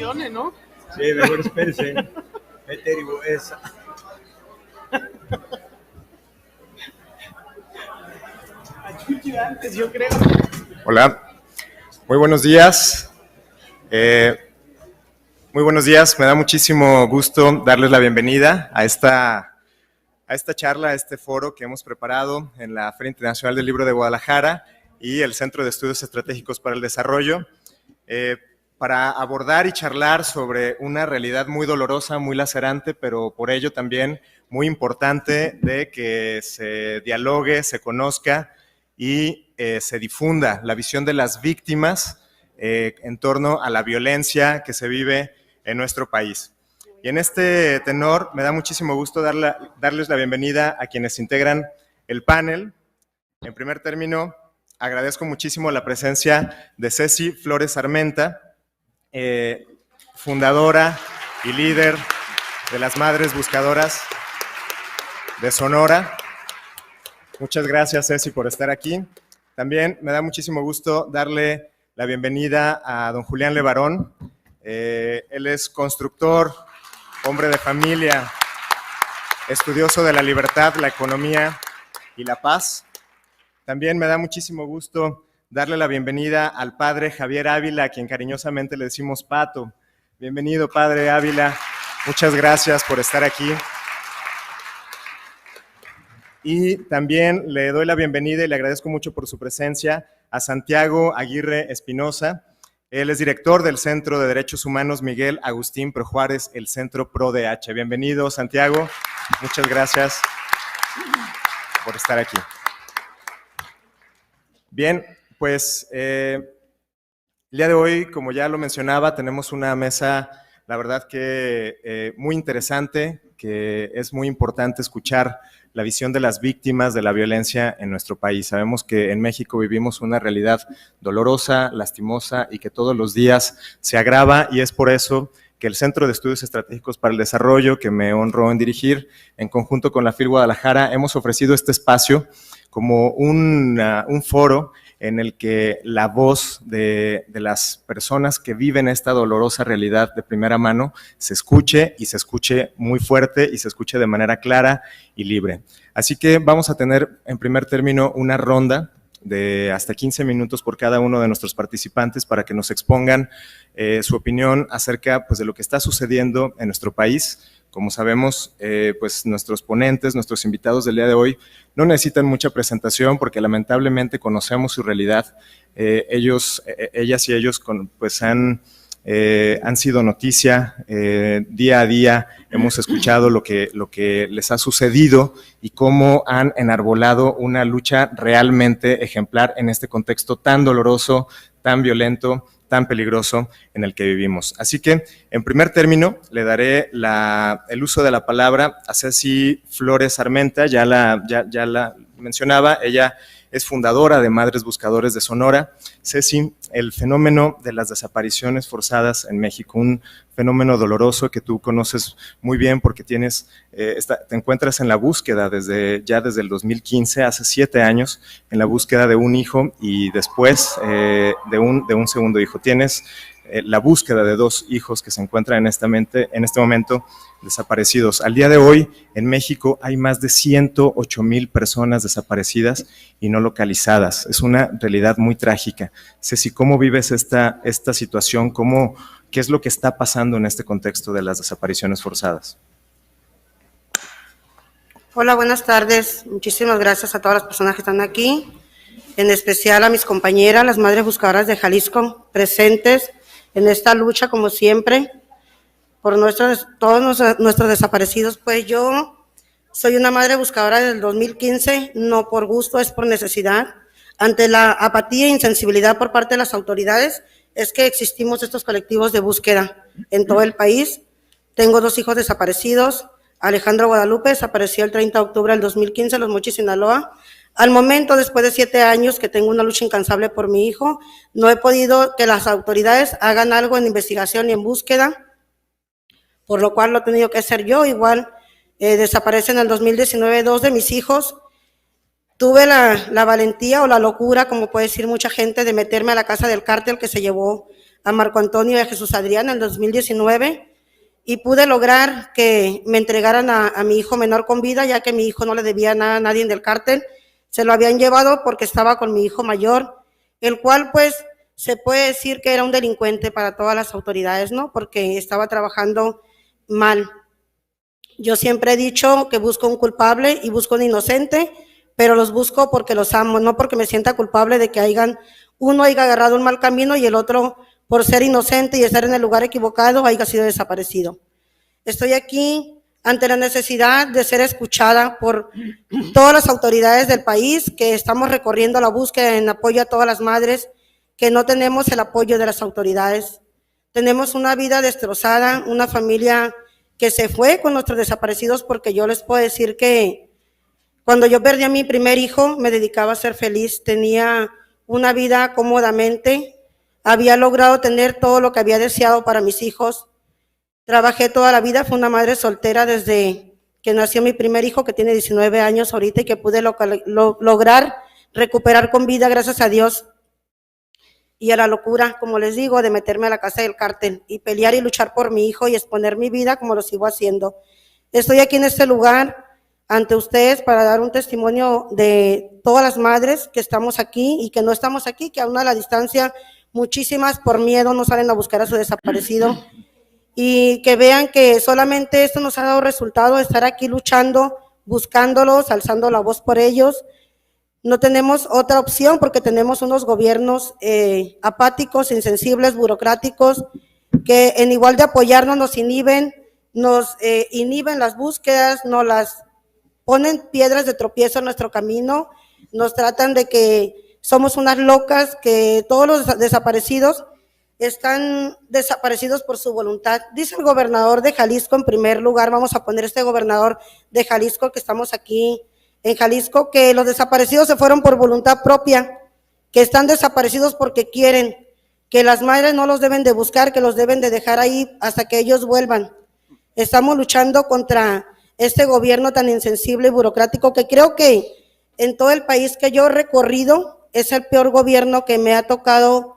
emocione, ¿no? Sí, mejor espérese. Esa. Antes, yo creo. Hola, muy buenos días. Muy buenos días, me da muchísimo gusto darles la bienvenida a esta charla, a este foro que hemos preparado en la Feria Internacional del Libro de Guadalajara y el Centro de Estudios Estratégicos para el Desarrollo, para abordar y charlar sobre una realidad muy dolorosa, muy lacerante, pero por ello también muy importante de que se dialogue, se conozca y se difunda la visión de las víctimas en torno a la violencia que se vive en nuestro país. Y en este tenor me da muchísimo gusto darles la bienvenida a quienes integran el panel. En primer término, agradezco muchísimo la presencia de Ceci Flores Armenta, fundadora y líder de las Madres Buscadoras de Sonora. Muchas gracias, Ceci, por estar aquí. También me da muchísimo gusto darle la bienvenida a don Julián Levarón. Él es constructor, hombre de familia, estudioso de la libertad, la economía y la paz. También me da muchísimo gusto darle la bienvenida al padre Javier Ávila, a quien cariñosamente le decimos Pato. Bienvenido, padre Ávila. Muchas gracias por estar aquí. Y también le doy la bienvenida y le agradezco mucho por su presencia a Santiago Aguirre Espinosa. Él es director del Centro de Derechos Humanos Miguel Agustín Pro Juárez, el Centro ProDH. Bienvenido, Santiago. Muchas gracias por estar aquí. Bien, pues el día de hoy, como ya lo mencionaba, tenemos una mesa, la verdad que muy interesante, que es muy importante escuchar la visión de las víctimas de la violencia en nuestro país. Sabemos que en México vivimos una realidad dolorosa, lastimosa y que todos los días se agrava, y es por eso que el Centro de Estudios Estratégicos para el Desarrollo, que me honró en dirigir, en conjunto con la FIL Guadalajara, hemos ofrecido este espacio como un foro en el que la voz de las personas que viven esta dolorosa realidad de primera mano se escuche, y se escuche muy fuerte, y se escuche de manera clara y libre. Así que vamos a tener en primer término una ronda de hasta 15 minutos por cada uno de nuestros participantes para que nos expongan su opinión acerca, pues, de lo que está sucediendo en nuestro país. Como sabemos, pues nuestros ponentes, nuestros invitados del día de hoy no necesitan mucha presentación porque lamentablemente conocemos su realidad. Ellas y ellos pues han sido noticia día a día. Hemos escuchado lo que les ha sucedido y cómo han enarbolado una lucha realmente ejemplar en este contexto tan doloroso, tan violento, tan peligroso en el que vivimos. Así que, en primer término, le daré el uso de la palabra a Ceci Flores Armenta. Ya la mencionaba, ella es fundadora de Madres Buscadores de Sonora. Ceci, el fenómeno de las desapariciones forzadas en México, un fenómeno doloroso que tú conoces muy bien porque te encuentras en la búsqueda desde el 2015, hace 7 años, en la búsqueda de un hijo y después de un segundo hijo. Tienes la búsqueda de 2 hijos que se encuentran en este momento desaparecidos. Al día de hoy, en México hay más de 108,000 personas desaparecidas y no localizadas. Es una realidad muy trágica. Ceci, ¿cómo vives esta situación? ¿Qué es lo que está pasando en este contexto de las desapariciones forzadas? Hola, buenas tardes. Muchísimas gracias a todas las personas que están aquí, en especial a mis compañeras, las Madres Buscadoras de Jalisco, presentes en esta lucha, como siempre, por todos nuestros desaparecidos. Pues yo soy una madre buscadora desde el 2015, no por gusto, es por necesidad. Ante la apatía e insensibilidad por parte de las autoridades, es que existimos estos colectivos de búsqueda en todo el país. Tengo 2 hijos desaparecidos. Alejandro Guadalupe desapareció el 30 de octubre del 2015 en Los Mochis, Sinaloa. Al momento, después de 7 años que tengo una lucha incansable por mi hijo, no he podido que las autoridades hagan algo en investigación y en búsqueda, por lo cual lo he tenido que hacer yo. Igual desaparecen en el 2019 2 de mis hijos. Tuve la valentía o la locura, como puede decir mucha gente, de meterme a la casa del cártel que se llevó a Marco Antonio y a Jesús Adrián en el 2019 y pude lograr que me entregaran a mi hijo menor con vida, ya que mi hijo no le debía nada a nadie del cártel. Se lo habían llevado porque estaba con mi hijo mayor, el cual pues se puede decir que era un delincuente para todas las autoridades, ¿no? Porque estaba trabajando mal. Yo siempre he dicho que busco un culpable y busco un inocente, pero los busco porque los amo, no porque me sienta culpable de que uno haya agarrado un mal camino y el otro, por ser inocente y estar en el lugar equivocado, haya sido desaparecido. Estoy aquí ante la necesidad de ser escuchada por todas las autoridades del país, que estamos recorriendo la búsqueda en apoyo a todas las madres que no tenemos el apoyo de las autoridades. Tenemos una vida destrozada, una familia que se fue con nuestros desaparecidos, porque yo les puedo decir que cuando yo perdí a mi primer hijo me dedicaba a ser feliz, tenía una vida cómodamente, había logrado tener todo lo que había deseado para mis hijos. Trabajé toda la vida, fui una madre soltera desde que nació mi primer hijo, que tiene 19 años ahorita, y que pude lograr recuperar con vida, gracias a Dios, y a la locura, como les digo, de meterme a la casa del cártel y pelear y luchar por mi hijo y exponer mi vida como lo sigo haciendo. Estoy aquí en este lugar ante ustedes para dar un testimonio de todas las madres que estamos aquí y que no estamos aquí, que aún a la distancia muchísimas por miedo no salen a buscar a su desaparecido, y que vean que solamente esto nos ha dado resultado, estar aquí luchando, buscándolos, alzando la voz por ellos. No tenemos otra opción porque tenemos unos gobiernos apáticos, insensibles, burocráticos, que en igual de apoyarnos nos inhiben las búsquedas, nos las ponen piedras de tropiezo en nuestro camino, nos tratan de que somos unas locas, que todos los desaparecidos están desaparecidos por su voluntad. Dice el gobernador de Jalisco, en primer lugar, vamos a poner este gobernador de Jalisco, que estamos aquí en Jalisco, que los desaparecidos se fueron por voluntad propia, que están desaparecidos porque quieren, que las madres no los deben de buscar, que los deben de dejar ahí hasta que ellos vuelvan. Estamos luchando contra este gobierno tan insensible y burocrático, que creo que en todo el país que yo he recorrido es el peor gobierno que me ha tocado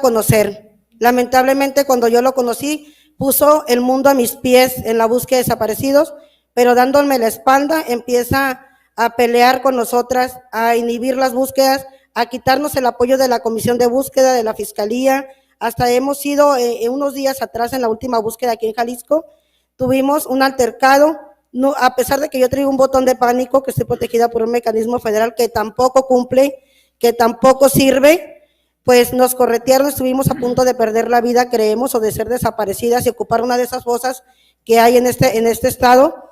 conocer. Lamentablemente, cuando yo lo conocí, puso el mundo a mis pies en la búsqueda de desaparecidos, pero dándome la espalda empieza a pelear con nosotras, a inhibir las búsquedas, a quitarnos el apoyo de la Comisión de Búsqueda, de la Fiscalía. Hasta hemos ido unos días atrás en la última búsqueda aquí en Jalisco, tuvimos un altercado, no, a pesar de que yo traigo un botón de pánico, que estoy protegida por un mecanismo federal que tampoco cumple, que tampoco sirve, pues nos corretearon, estuvimos a punto de perder la vida, creemos, o de ser desaparecidas y ocupar una de esas fosas que hay en este estado.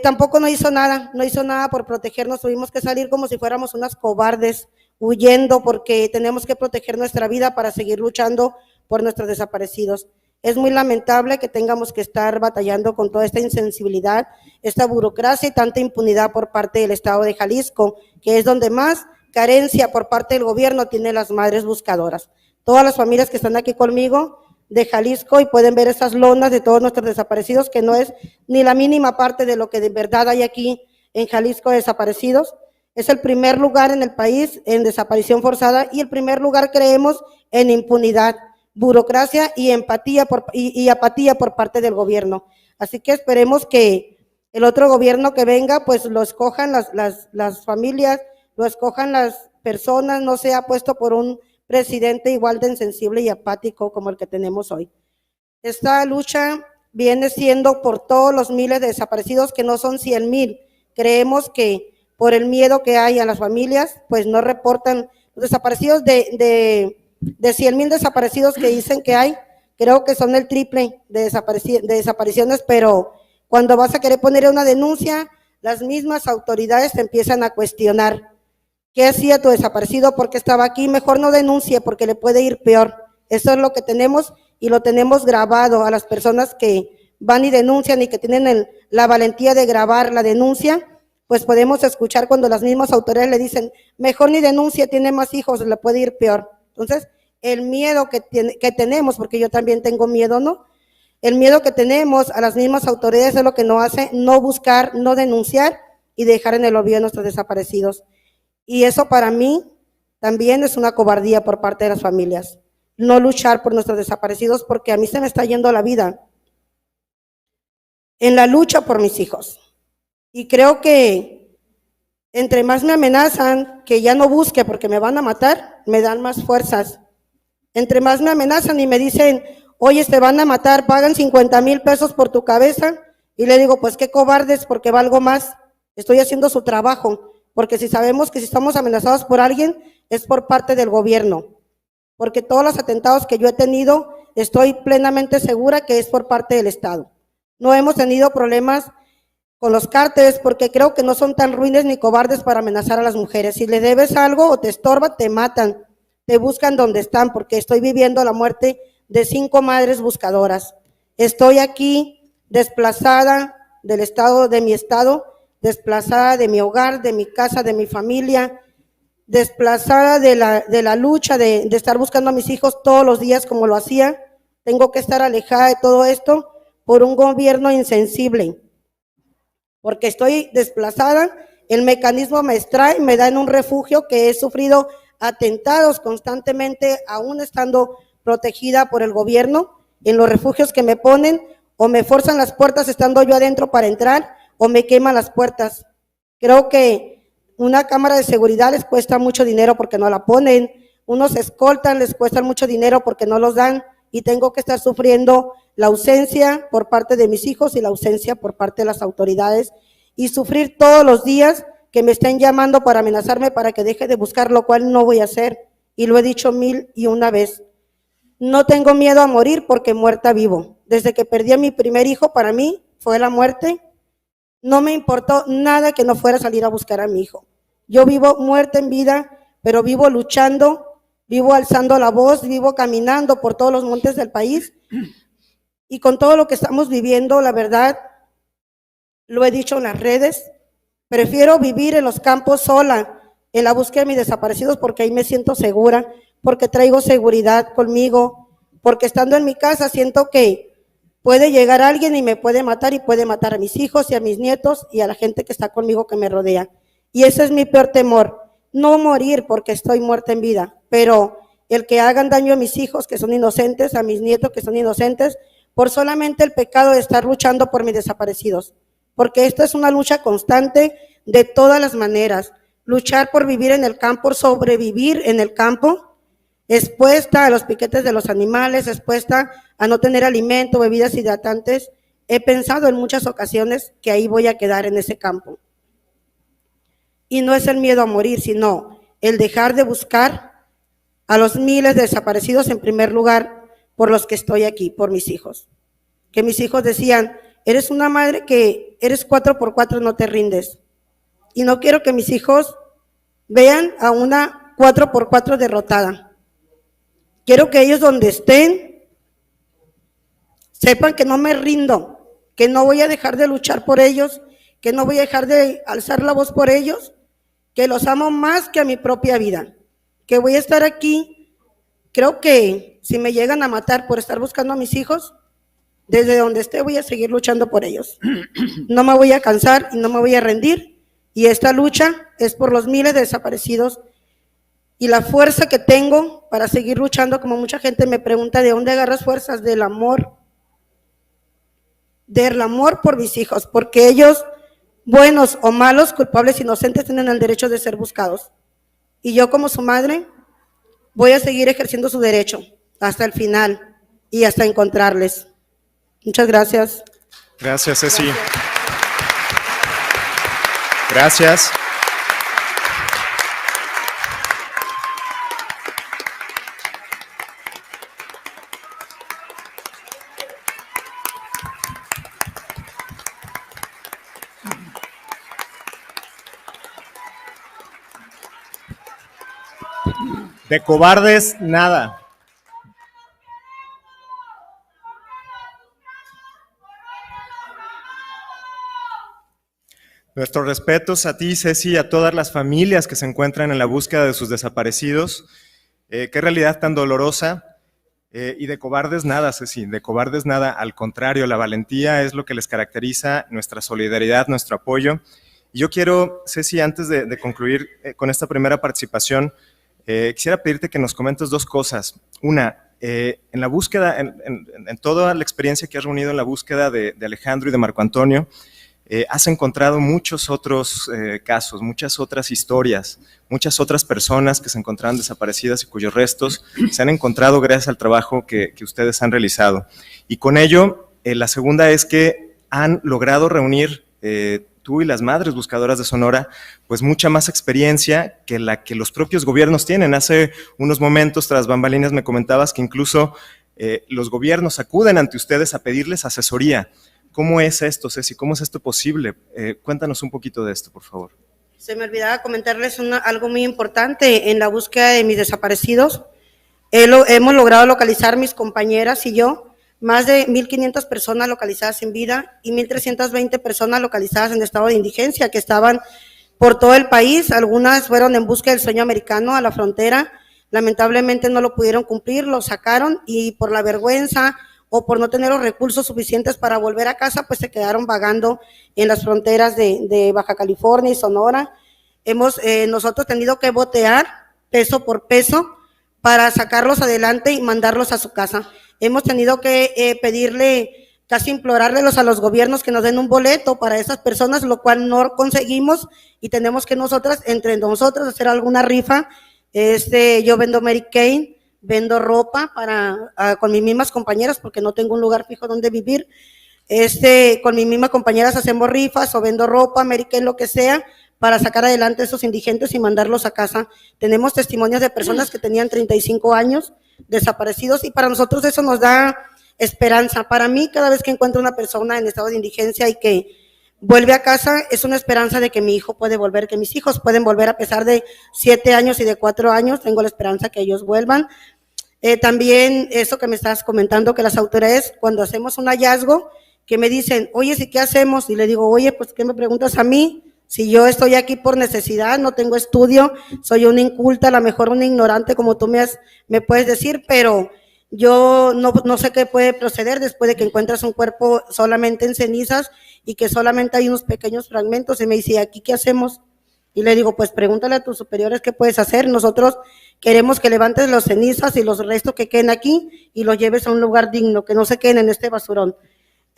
Tampoco no hizo nada por protegernos, tuvimos que salir como si fuéramos unas cobardes, huyendo, porque tenemos que proteger nuestra vida para seguir luchando por nuestros desaparecidos. Es muy lamentable que tengamos que estar batallando con toda esta insensibilidad, esta burocracia y tanta impunidad por parte del estado de Jalisco, que es donde más carencia por parte del gobierno tiene las madres buscadoras. Todas las familias que están aquí conmigo de Jalisco, y pueden ver esas lonas de todos nuestros desaparecidos, que no es ni la mínima parte de lo que de verdad hay aquí en Jalisco de desaparecidos. Es el primer lugar en el país en desaparición forzada, y el primer lugar, creemos, en impunidad, burocracia y apatía por parte del gobierno. Así que esperemos que el otro gobierno que venga, pues lo escojan las familias, lo escojan las personas, no sea puesto por un presidente igual de insensible y apático como el que tenemos hoy. Esta lucha viene siendo por todos los miles de desaparecidos, que no son 100,000. Creemos que por el miedo que hay a las familias, pues no reportan los desaparecidos de 100,000 desaparecidos que dicen que hay. Creo que son el triple de desapariciones, pero cuando vas a querer poner una denuncia, las mismas autoridades te empiezan a cuestionar. ¿Qué hacía tu desaparecido? ¿Por qué estaba aquí? Mejor no denuncie, porque le puede ir peor. Eso es lo que tenemos, y lo tenemos grabado a las personas que van y denuncian y que tienen la valentía de grabar la denuncia. Pues podemos escuchar cuando las mismas autoridades le dicen, mejor ni denuncie, tiene más hijos, le puede ir peor. Entonces, el miedo que tenemos, porque yo también tengo miedo, ¿no? El miedo que tenemos a las mismas autoridades es lo que nos hace no buscar, no denunciar y dejar en el olvido a nuestros desaparecidos. Y eso para mí también es una cobardía por parte de las familias. No luchar por nuestros desaparecidos, porque a mí se me está yendo la vida en la lucha por mis hijos. Y creo que entre más me amenazan que ya no busque porque me van a matar, me dan más fuerzas. Entre más me amenazan y me dicen, oye, te van a matar, pagan 50,000 pesos por tu cabeza, y le digo, pues qué cobardes, porque valgo más, estoy haciendo su trabajo, porque si sabemos que si estamos amenazados por alguien, es por parte del gobierno, porque todos los atentados que yo he tenido, estoy plenamente segura que es por parte del Estado. No hemos tenido problemas con los cárteles, porque creo que no son tan ruines ni cobardes para amenazar a las mujeres. Si le debes algo o te estorba, te matan, te buscan donde están, porque estoy viviendo la muerte de 5 madres buscadoras. Estoy aquí desplazada del estado, de mi estado, desplazada de mi hogar, de mi casa, de mi familia, desplazada de la lucha de estar buscando a mis hijos todos los días como lo hacía. Tengo que estar alejada de todo esto por un gobierno insensible, porque estoy desplazada, el mecanismo me extrae, me da en un refugio que he sufrido atentados constantemente, aún estando protegida por el gobierno, en los refugios que me ponen, o me forzan las puertas estando yo adentro para entrar, o me queman las puertas. Creo que una cámara de seguridad les cuesta mucho dinero porque no la ponen, unos escoltan, les cuesta mucho dinero porque no los dan, y tengo que estar sufriendo la ausencia por parte de mis hijos y la ausencia por parte de las autoridades, y sufrir todos los días que me estén llamando para amenazarme para que deje de buscar, lo cual no voy a hacer, y lo he dicho 1001 vez. No tengo miedo a morir porque muerta vivo. Desde que perdí a mi primer hijo, para mí fue la muerte. No me importó nada que no fuera a salir a buscar a mi hijo. Yo vivo muerta en vida, pero vivo luchando, vivo alzando la voz, vivo caminando por todos los montes del país, y con todo lo que estamos viviendo, la verdad, lo he dicho en las redes, prefiero vivir en los campos sola, en la búsqueda de mis desaparecidos, porque ahí me siento segura, porque traigo seguridad conmigo, porque estando en mi casa siento que puede llegar alguien y me puede matar, y puede matar a mis hijos y a mis nietos y a la gente que está conmigo, que me rodea. Y ese es mi peor temor, no morir porque estoy muerta en vida, pero el que hagan daño a mis hijos que son inocentes, a mis nietos que son inocentes, por solamente el pecado de estar luchando por mis desaparecidos. Porque esta es una lucha constante de todas las maneras. Luchar por vivir en el campo, por sobrevivir en el campo, expuesta a los piquetes de los animales, expuesta a no tener alimento, bebidas hidratantes. He pensado en muchas ocasiones que ahí voy a quedar en ese campo. Y no es el miedo a morir, sino el dejar de buscar a los miles de desaparecidos, en primer lugar, por los que estoy aquí, por mis hijos. Que mis hijos decían, eres una madre que eres 4x4, no te rindes. Y no quiero que mis hijos vean a una 4x4 derrotada. Quiero que ellos, donde estén, sepan que no me rindo, que no voy a dejar de luchar por ellos, que no voy a dejar de alzar la voz por ellos, que los amo más que a mi propia vida, que voy a estar aquí. Creo que si me llegan a matar por estar buscando a mis hijos, desde donde esté voy a seguir luchando por ellos. No me voy a cansar y no me voy a rendir, y esta lucha es por los miles de desaparecidos, y la fuerza que tengo para seguir luchando. Como mucha gente me pregunta, ¿de dónde agarras fuerzas? Del amor por mis hijos, porque ellos, buenos o malos, culpables, inocentes, tienen el derecho de ser buscados, y yo, como su madre, voy a seguir ejerciendo su derecho hasta el final y hasta encontrarles. Muchas gracias. Gracias, Ceci. Gracias. De cobardes, nada. Nuestros respetos a ti, Ceci, y a todas las familias que se encuentran en la búsqueda de sus desaparecidos. Qué realidad tan dolorosa. Y de cobardes nada, Ceci, de cobardes nada. Al contrario, la valentía es lo que les caracteriza, nuestra solidaridad, nuestro apoyo. Y yo quiero, Ceci, antes de concluir con esta primera participación, quisiera pedirte que nos comentes dos cosas. Una, en la búsqueda, en toda la experiencia que has reunido en la búsqueda de Alejandro y de Marco Antonio, has encontrado muchos otros casos, muchas otras historias, muchas otras personas que se encontraban desaparecidas y cuyos restos se han encontrado gracias al trabajo que ustedes han realizado. Y con ello, la segunda es que han logrado reunir tú y las madres buscadoras de Sonora, pues mucha más experiencia que la que los propios gobiernos tienen. Hace unos momentos, tras bambalinas, me comentabas que incluso los gobiernos acuden ante ustedes a pedirles asesoría. ¿Cómo es esto, Ceci? ¿Cómo es esto posible? Cuéntanos un poquito de esto, por favor. Se me olvidaba comentarles algo muy importante. En la búsqueda de mis desaparecidos, hemos logrado localizar mis compañeras y yo más de 1,500 personas localizadas en vida y 1,320 personas localizadas en estado de indigencia, que estaban por todo el país. Algunas fueron en busca del sueño americano a la frontera, lamentablemente no lo pudieron cumplir, lo sacaron y por la vergüenza o por no tener los recursos suficientes para volver a casa, pues se quedaron vagando en las fronteras de Baja California y Sonora. Hemos nosotros tenido que botear peso por peso para sacarlos adelante y mandarlos a su casa. Hemos tenido que pedirle, casi implorárselos a los gobiernos que nos den un boleto para esas personas, lo cual no conseguimos y tenemos que nosotras, entre nosotros, hacer alguna rifa. Yo vendo Mary Kay, vendo ropa con mis mismas compañeras porque no tengo un lugar fijo donde vivir. Con mis mismas compañeras hacemos rifas o vendo ropa, Mary Kay, lo que sea, para sacar adelante a esos indigentes y mandarlos a casa. Tenemos testimonios de personas que tenían 35 años desaparecidos y para nosotros eso nos da esperanza. Para mí, cada vez que encuentro una persona en estado de indigencia y que vuelve a casa, es una esperanza de que mi hijo puede volver, que mis hijos pueden volver a pesar de 7 años y de 4 años, tengo la esperanza que ellos vuelvan. También eso que me estás comentando, que las autoridades, cuando hacemos un hallazgo, que me dicen, oye, ¿sí qué hacemos? Y le digo, oye, pues, ¿qué me preguntas a mí? Si yo estoy aquí por necesidad, no tengo estudio, soy una inculta, a lo mejor una ignorante, como tú me puedes decir, pero yo no sé qué puede proceder después de que encuentras un cuerpo solamente en cenizas y que solamente hay unos pequeños fragmentos. Y me dice, ¿aquí qué hacemos? Y le digo, pues pregúntale a tus superiores qué puedes hacer. Nosotros queremos que levantes las cenizas y los restos que queden aquí y los lleves a un lugar digno, que no se queden en este basurón.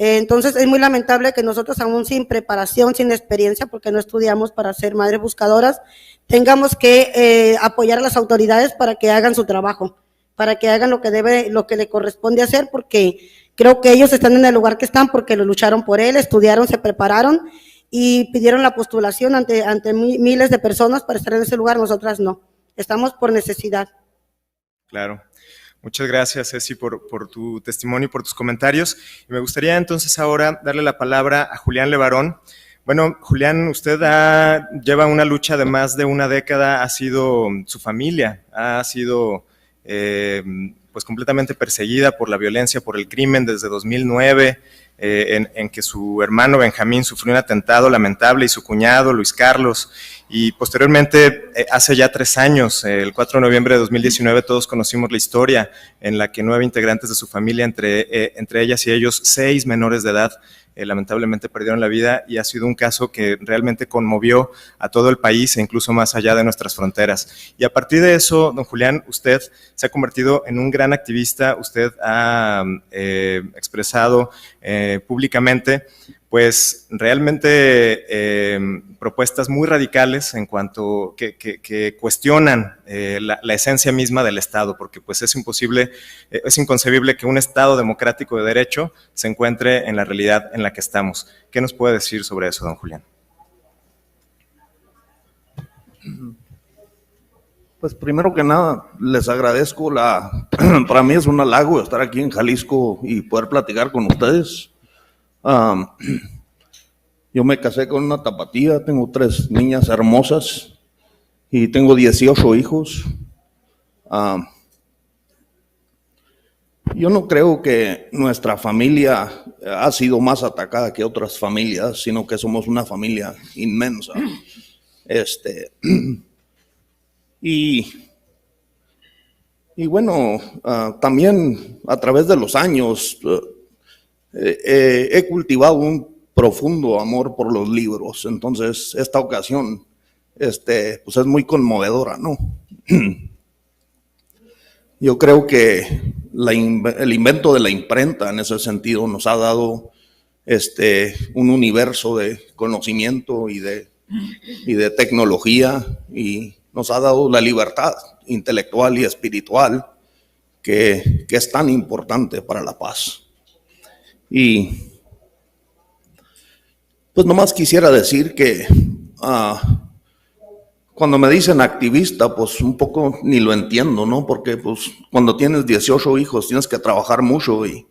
Entonces es muy lamentable que nosotros, aún sin preparación, sin experiencia, porque no estudiamos para ser madres buscadoras, tengamos que apoyar a las autoridades para que hagan su trabajo, para que hagan lo que le corresponde hacer, porque creo que ellos están en el lugar que están porque lo lucharon por él, estudiaron, se prepararon y pidieron la postulación ante miles de personas para estar en ese lugar. Nosotras no, estamos por necesidad. Claro. Muchas gracias, Ceci, por tu testimonio y por tus comentarios. Y me gustaría entonces ahora darle la palabra a Julián Levarón. Bueno, Julián, usted lleva una lucha de más de una década, ha sido su familia, ha sido pues completamente perseguida por la violencia, por el crimen desde 2009, en que su hermano Benjamín sufrió un atentado lamentable y su cuñado Luis Carlos, y posteriormente, hace ya 3 años, el 4 de noviembre de 2019, todos conocimos la historia en la que 9 integrantes de su familia, entre ellas y ellos 6 menores de edad, lamentablemente perdieron la vida, y ha sido un caso que realmente conmovió a todo el país e incluso más allá de nuestras fronteras. Y a partir de eso, don Julián, usted se ha convertido en un gran activista, usted ha expresado públicamente pues realmente propuestas muy radicales en cuanto que cuestionan la esencia misma del Estado, porque pues es inconcebible que un Estado democrático de derecho se encuentre en la realidad en la que estamos. ¿Qué nos puede decir sobre eso, don Julián? Pues primero que nada, les agradezco para mí es un halago estar aquí en Jalisco y poder platicar con ustedes. Yo me casé con una tapatía, tengo 3 niñas hermosas y tengo 18 hijos. Yo no creo que nuestra familia ha sido más atacada que otras familias, sino que somos una familia inmensa. Y bueno, también a través de los años he cultivado un profundo amor por los libros, entonces esta ocasión pues es muy conmovedora, ¿no? Yo creo que el invento de la imprenta en ese sentido nos ha dado un universo de conocimiento y de tecnología, y nos ha dado la libertad intelectual y espiritual que es tan importante para la paz. Y pues nomás quisiera decir que cuando me dicen activista, pues un poco ni lo entiendo, ¿no? Porque pues cuando tienes 18 hijos tienes que trabajar mucho y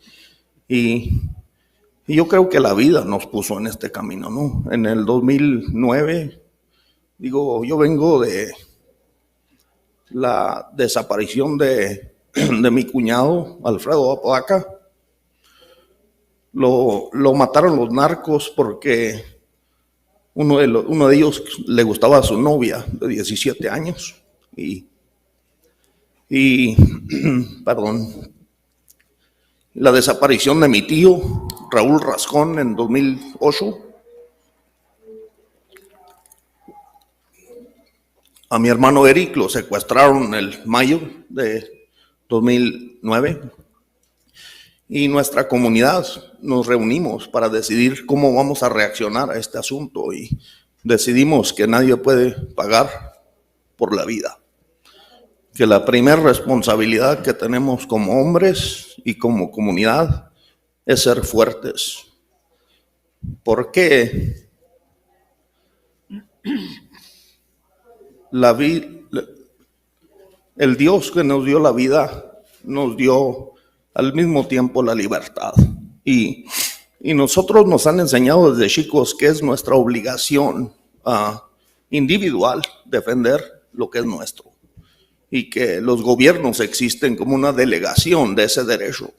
yo creo que la vida nos puso en este camino, ¿no? En el 2009, yo vengo de la desaparición de mi cuñado, Alfredo Apodaca. Lo mataron los narcos porque uno de ellos le gustaba a su novia de 17 años perdón, la desaparición de mi tío Raúl Rascón en 2008, a mi hermano Eric lo secuestraron en mayo de 2009, y nuestra comunidad nos reunimos para decidir cómo vamos a reaccionar a este asunto, y decidimos que nadie puede pagar por la vida, que la primera responsabilidad que tenemos como hombres y como comunidad es ser fuertes, porque el Dios que nos dio la vida nos dio al mismo tiempo la libertad, y nosotros nos han enseñado desde chicos que es nuestra obligación individual defender lo que es nuestro, y que los gobiernos existen como una delegación de ese derecho,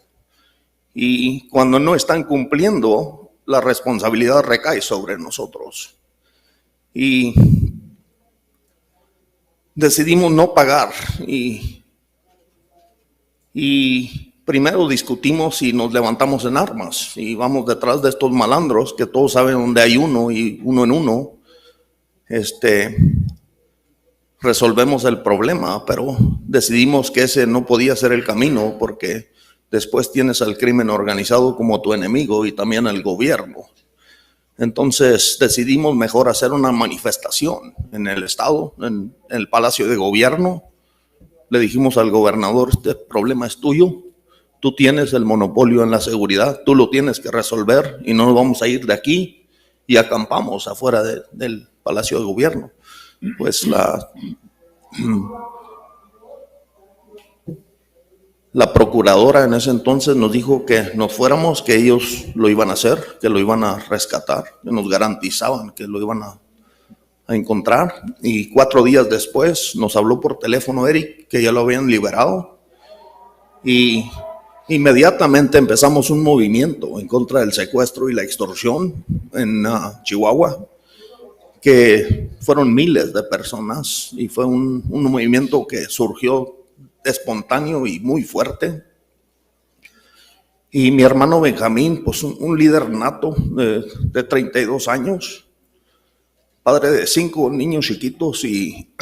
y cuando no están cumpliendo, la responsabilidad recae sobre nosotros. Y decidimos no pagar, y primero discutimos y nos levantamos en armas y vamos detrás de estos malandros que todos saben dónde hay uno, y uno en uno resolvemos el problema, pero decidimos que ese no podía ser el camino, porque después tienes al crimen organizado como tu enemigo y también al gobierno. Entonces decidimos mejor hacer una manifestación en el estado, en el Palacio de Gobierno. Le dijimos al gobernador: este problema es tuyo, tú tienes el monopolio en la seguridad, tú lo tienes que resolver y no nos vamos a ir de aquí, y acampamos afuera del Palacio de Gobierno. Pues la procuradora en ese entonces nos dijo que nos fuéramos, que ellos lo iban a hacer, que lo iban a rescatar, que nos garantizaban que lo iban a encontrar. Y 4 días después nos habló por teléfono Eric que ya lo habían liberado, y inmediatamente empezamos un movimiento en contra del secuestro y la extorsión en Chihuahua, que fueron miles de personas, y fue un movimiento que surgió espontáneo y muy fuerte. Y mi hermano Benjamín, pues un líder nato de 32 años, padre de 5 niños chiquitos, y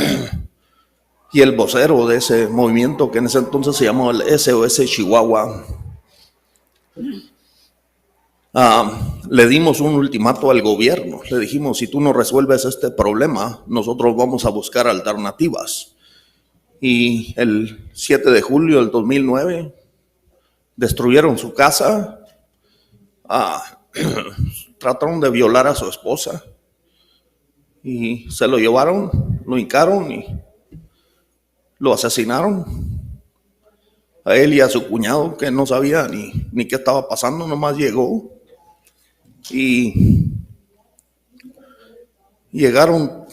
el vocero de ese movimiento que en ese entonces se llamaba el SOS Chihuahua. Le dimos un ultimato al gobierno. Le dijimos: si tú no resuelves este problema, nosotros vamos a buscar alternativas. Y el 7 de julio del 2009 destruyeron su casa, trataron de violar a su esposa y se lo llevaron, lo hincaron y lo asesinaron. A él y a su cuñado, que no sabía ni qué estaba pasando, nomás llegó. Y llegaron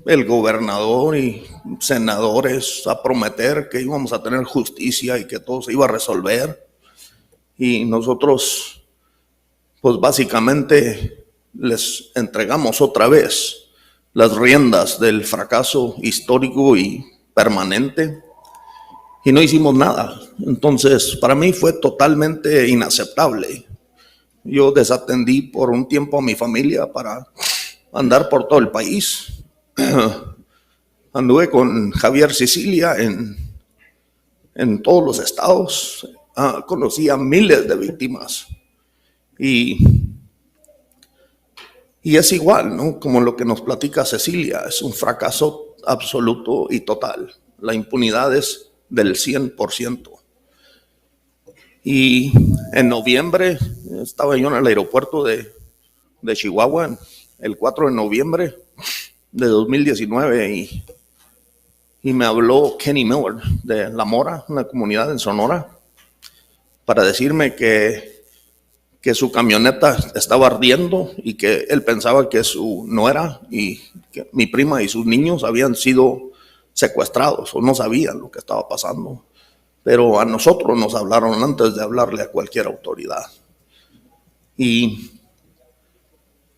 el gobernador y senadores a prometer que íbamos a tener justicia y que todo se iba a resolver. Y nosotros, pues básicamente, les entregamos otra vez las riendas del fracaso histórico y permanente, y no hicimos nada. Entonces, para mí fue totalmente inaceptable. Yo desatendí por un tiempo a mi familia para andar por todo el país. Anduve con Javier Sicilia en todos los estados. Conocí a miles de víctimas. Y es igual, ¿no? Como lo que nos platica Cecilia, es un fracaso absoluto y total. La impunidad es del 100%. Y en noviembre estaba yo en el aeropuerto de Chihuahua, el 4 de noviembre de 2019, y me habló Kenny Miller de La Mora, una comunidad en Sonora, para decirme que su camioneta estaba ardiendo y que él pensaba que su nuera y que mi prima y sus niños habían sido secuestrados o no sabían lo que estaba pasando. Pero a nosotros nos hablaron antes de hablarle a cualquier autoridad. Y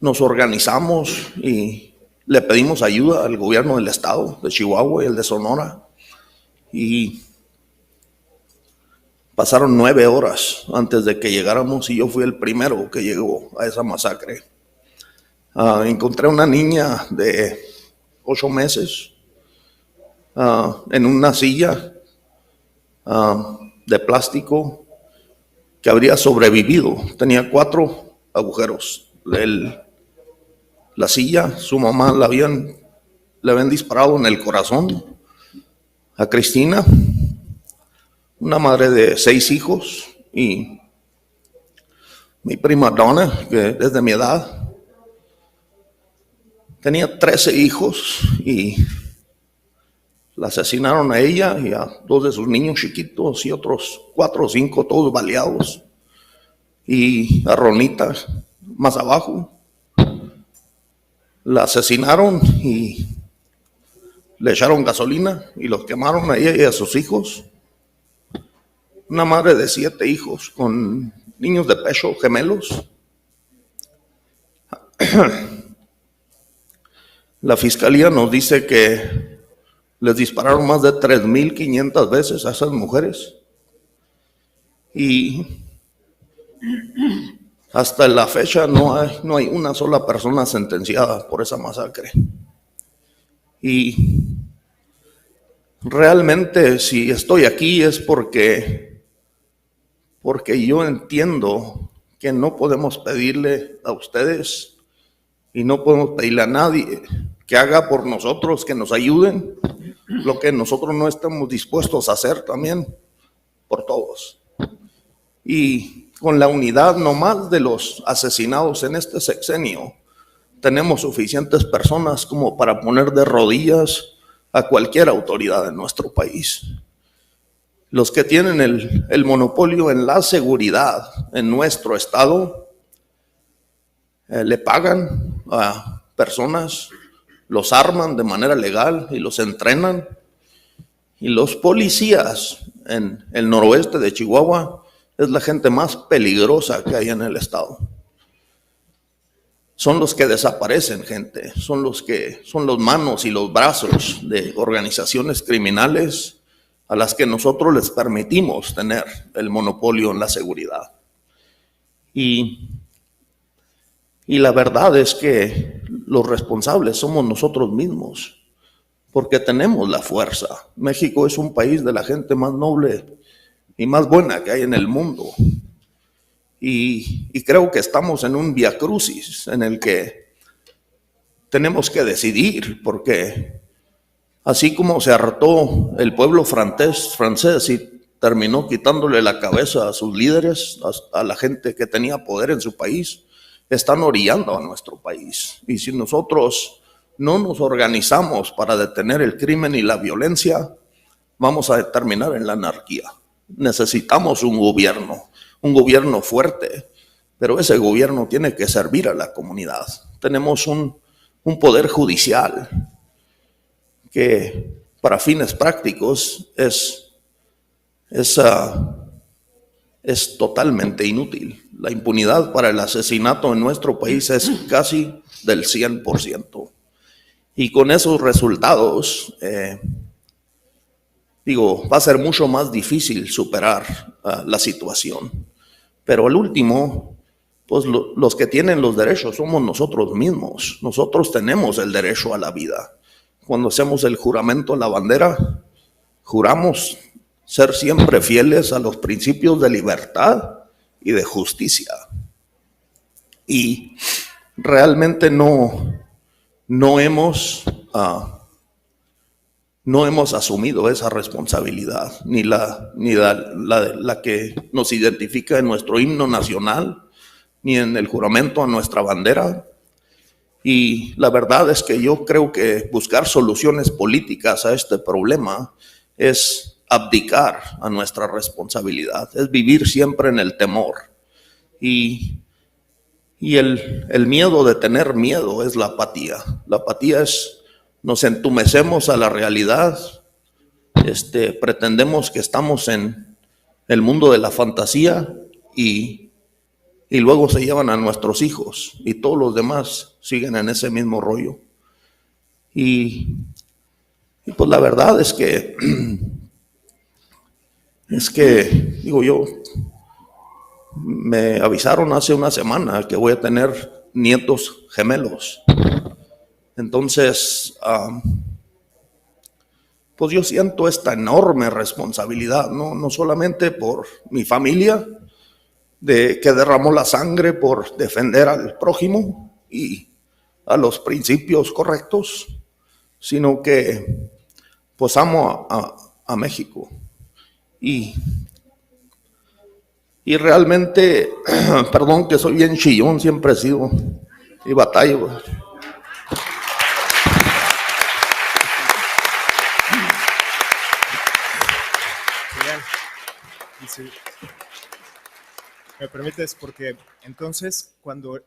nos organizamos y le pedimos ayuda al gobierno del estado de Chihuahua y el de Sonora. Y pasaron 9 horas antes de que llegáramos y yo fui el primero que llegó a esa masacre. Encontré una niña de 8 meses en una silla de plástico que habría sobrevivido. Tenía 4 agujeros. La silla, su mamá le habían disparado en el corazón a Cristina, una madre de 6 hijos, y mi prima Donna, que es de mi edad, tenía 13 hijos y la asesinaron a ella y a 2 de sus niños chiquitos y otros 4 o 5, todos baleados. Y a Ronita, más abajo, la asesinaron y le echaron gasolina y los quemaron a ella y a sus hijos. Una madre de 7 hijos con niños de pecho, gemelos. La fiscalía nos dice que les dispararon más de 3,500 veces a esas mujeres. Y hasta la fecha no hay una sola persona sentenciada por esa masacre. Y realmente si estoy aquí es porque yo entiendo que no podemos pedirle a ustedes y no podemos pedirle a nadie que haga por nosotros, que nos ayuden, lo que nosotros no estamos dispuestos a hacer también por todos. Y con la unidad nomás de los asesinados en este sexenio, tenemos suficientes personas como para poner de rodillas a cualquier autoridad en nuestro país. Los que tienen el monopolio en la seguridad en nuestro estado le pagan a personas, los arman de manera legal y los entrenan. Y los policías en el noroeste de Chihuahua es la gente más peligrosa que hay en el estado. Son los que desaparecen gente, son los manos y los brazos de organizaciones criminales a las que nosotros les permitimos tener el monopolio en la seguridad. Y la verdad es que los responsables somos nosotros mismos, porque tenemos la fuerza. México es un país de la gente más noble y más buena que hay en el mundo. Y creo que estamos en un viacrucis en el que tenemos que decidir, porque así como se hartó el pueblo francés y terminó quitándole la cabeza a sus líderes, a la gente que tenía poder en su país, están orillando a nuestro país. Y si nosotros no nos organizamos para detener el crimen y la violencia, vamos a terminar en la anarquía. Necesitamos un gobierno fuerte, pero ese gobierno tiene que servir a la comunidad. Tenemos un poder judicial que para fines prácticos es totalmente inútil. La impunidad para el asesinato en nuestro país es casi del 100%. Y con esos resultados, va a ser mucho más difícil superar la situación. Pero al último, pues los que tienen los derechos somos nosotros mismos. Nosotros tenemos el derecho a la vida. Cuando hacemos el juramento a la bandera, juramos ser siempre fieles a los principios de libertad y de justicia. Y realmente no hemos asumido esa responsabilidad, ni la que nos identifica en nuestro himno nacional, ni en el juramento a nuestra bandera. Y la verdad es que yo creo que buscar soluciones políticas a este problema es abdicar a nuestra responsabilidad, es vivir siempre en el temor. Y el miedo de tener miedo es la apatía. La apatía es, nos entumecemos a la realidad, pretendemos que estamos en el mundo de la fantasía y luego se llevan a nuestros hijos y todos los demás siguen en ese mismo rollo. Y pues la verdad es que digo yo, me avisaron hace una semana que voy a tener nietos gemelos. Entonces, pues yo siento esta enorme responsabilidad, no solamente por mi familia, que derramó la sangre por defender al prójimo y a los principios correctos, sino que pues amo a México. Y realmente, perdón que soy bien chillón, siempre he sido, y batallo. Si me permites, porque entonces cuando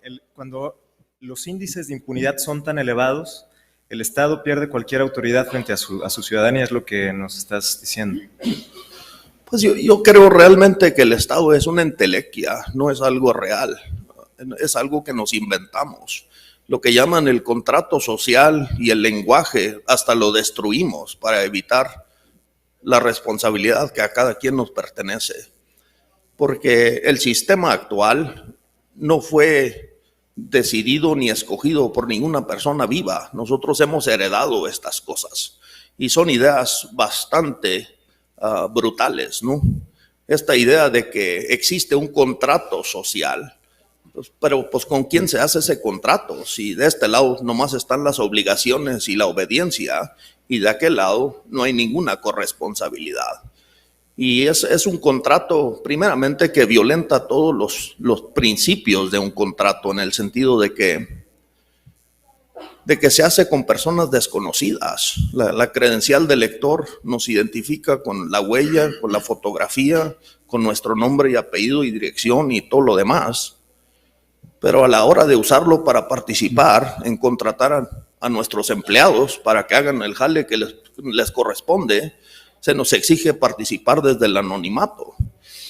los índices de impunidad son tan elevados, el Estado pierde cualquier autoridad frente a su ciudadanía, es lo que nos estás diciendo. Pues yo creo realmente que el Estado es una entelequia, no es algo real, es algo que nos inventamos. Lo que llaman el contrato social y el lenguaje, hasta lo destruimos para evitar la responsabilidad que a cada quien nos pertenece. Porque el sistema actual no fue decidido ni escogido por ninguna persona viva. Nosotros hemos heredado estas cosas y son ideas bastante brutales, ¿no? Esta idea de que existe un contrato social, pero pues ¿con quién se hace ese contrato? Si de este lado nomás están las obligaciones y la obediencia y de aquel lado no hay ninguna corresponsabilidad. Y es un contrato primeramente que violenta todos los principios de un contrato, en el sentido de que se hace con personas desconocidas. La credencial del lector nos identifica con la huella, con la fotografía, con nuestro nombre y apellido y dirección y todo lo demás. Pero a la hora de usarlo para participar en contratar a nuestros empleados para que hagan el jale que les corresponde, se nos exige participar desde el anonimato.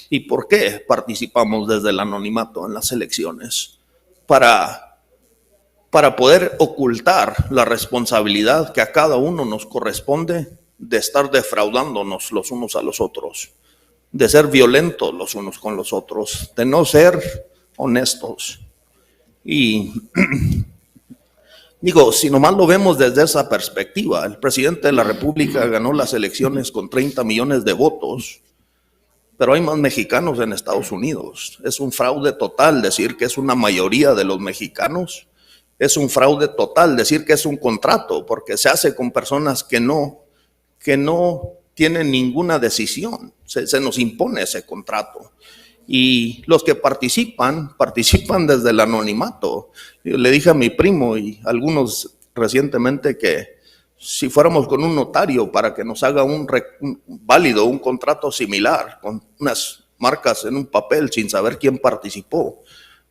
¿Y por qué participamos desde el anonimato en las elecciones? Para poder ocultar la responsabilidad que a cada uno nos corresponde de estar defraudándonos los unos a los otros, de ser violentos los unos con los otros, de no ser honestos. Y digo, si nomás lo vemos desde esa perspectiva, el presidente de la República ganó las elecciones con 30 millones de votos, pero hay más mexicanos en Estados Unidos. Es un fraude total decir que es una mayoría de los mexicanos. Es un fraude total decir que es un contrato, porque se hace con personas que no tienen ninguna decisión. Se nos impone ese contrato. Y los que participan desde el anonimato. Yo le dije a mi primo y algunos recientemente que si fuéramos con un notario para que nos haga un contrato similar, con unas marcas en un papel sin saber quién participó,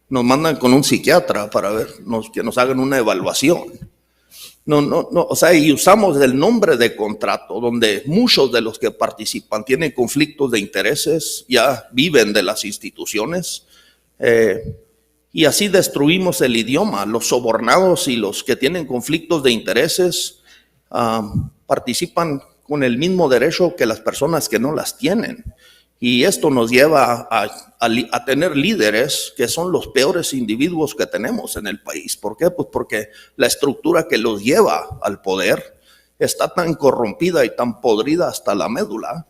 nos mandan con un psiquiatra para que nos hagan una evaluación. O sea, y usamos el nombre de contrato, donde muchos de los que participan tienen conflictos de intereses, ya viven de las instituciones, y así destruimos el idioma. Los sobornados y los que tienen conflictos de intereses participan con el mismo derecho que las personas que no las tienen. Y esto nos lleva a tener líderes que son los peores individuos que tenemos en el país. ¿Por qué? Pues porque la estructura que los lleva al poder está tan corrompida y tan podrida hasta la médula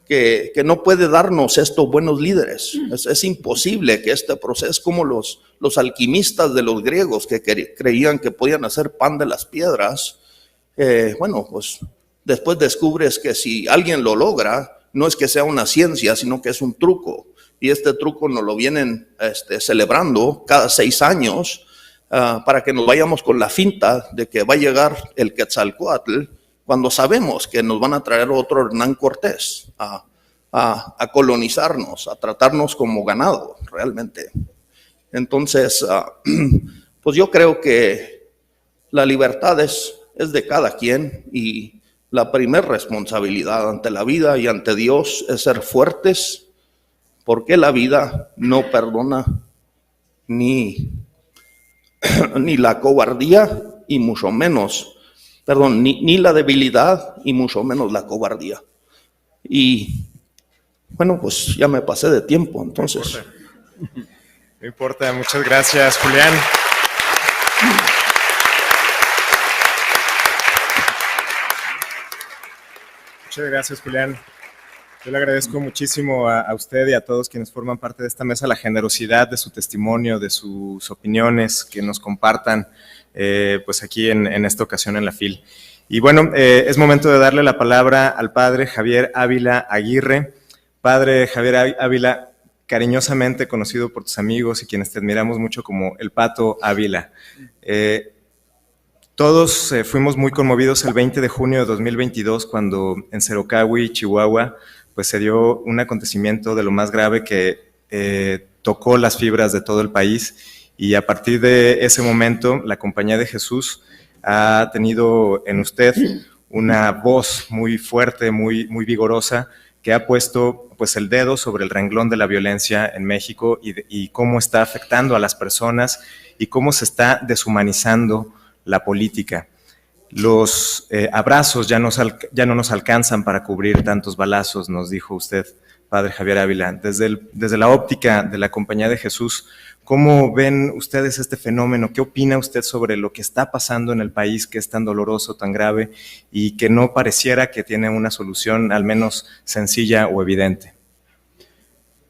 que no puede darnos estos buenos líderes. Es imposible que este proceso, es como los alquimistas de los griegos que creían que podían hacer pan de las piedras. Bueno, pues después descubres que si alguien lo logra, no es que sea una ciencia, sino que es un truco. Y este truco nos lo vienen celebrando cada 6 años para que nos vayamos con la finta de que va a llegar el Quetzalcóatl, cuando sabemos que nos van a traer otro Hernán Cortés a colonizarnos, a tratarnos como ganado, realmente. Entonces, pues yo creo que la libertad es de cada quien, y la primera responsabilidad ante la vida y ante Dios es ser fuertes, porque la vida no perdona ni la cobardía y mucho menos, ni la debilidad y mucho menos la cobardía. Y bueno, pues ya me pasé de tiempo, entonces. No importa, muchas gracias, Julián. Muchas gracias, Julián. Yo le agradezco muchísimo a usted y a todos quienes forman parte de esta mesa la generosidad de su testimonio, de sus opiniones, que nos compartan pues aquí en esta ocasión en la FIL. Y bueno, es momento de darle la palabra al padre Javier Ávila Aguirre. Padre Javier Ávila, cariñosamente conocido por tus amigos y quienes te admiramos mucho como el Pato Ávila. Todos fuimos muy conmovidos el 20 de junio de 2022 cuando en Cerocahui, Chihuahua, pues se dio un acontecimiento de lo más grave que tocó las fibras de todo el país, y a partir de ese momento la Compañía de Jesús ha tenido en usted una voz muy fuerte, muy vigorosa, que ha puesto pues el dedo sobre el renglón de la violencia en México y cómo está afectando a las personas y cómo se está deshumanizando la política. Los abrazos ya no nos alcanzan para cubrir tantos balazos, nos dijo usted, padre Javier Ávila. Desde la óptica de la Compañía de Jesús, ¿cómo ven ustedes este fenómeno? ¿Qué opina usted sobre lo que está pasando en el país, que es tan doloroso, tan grave y que no pareciera que tiene una solución al menos sencilla o evidente?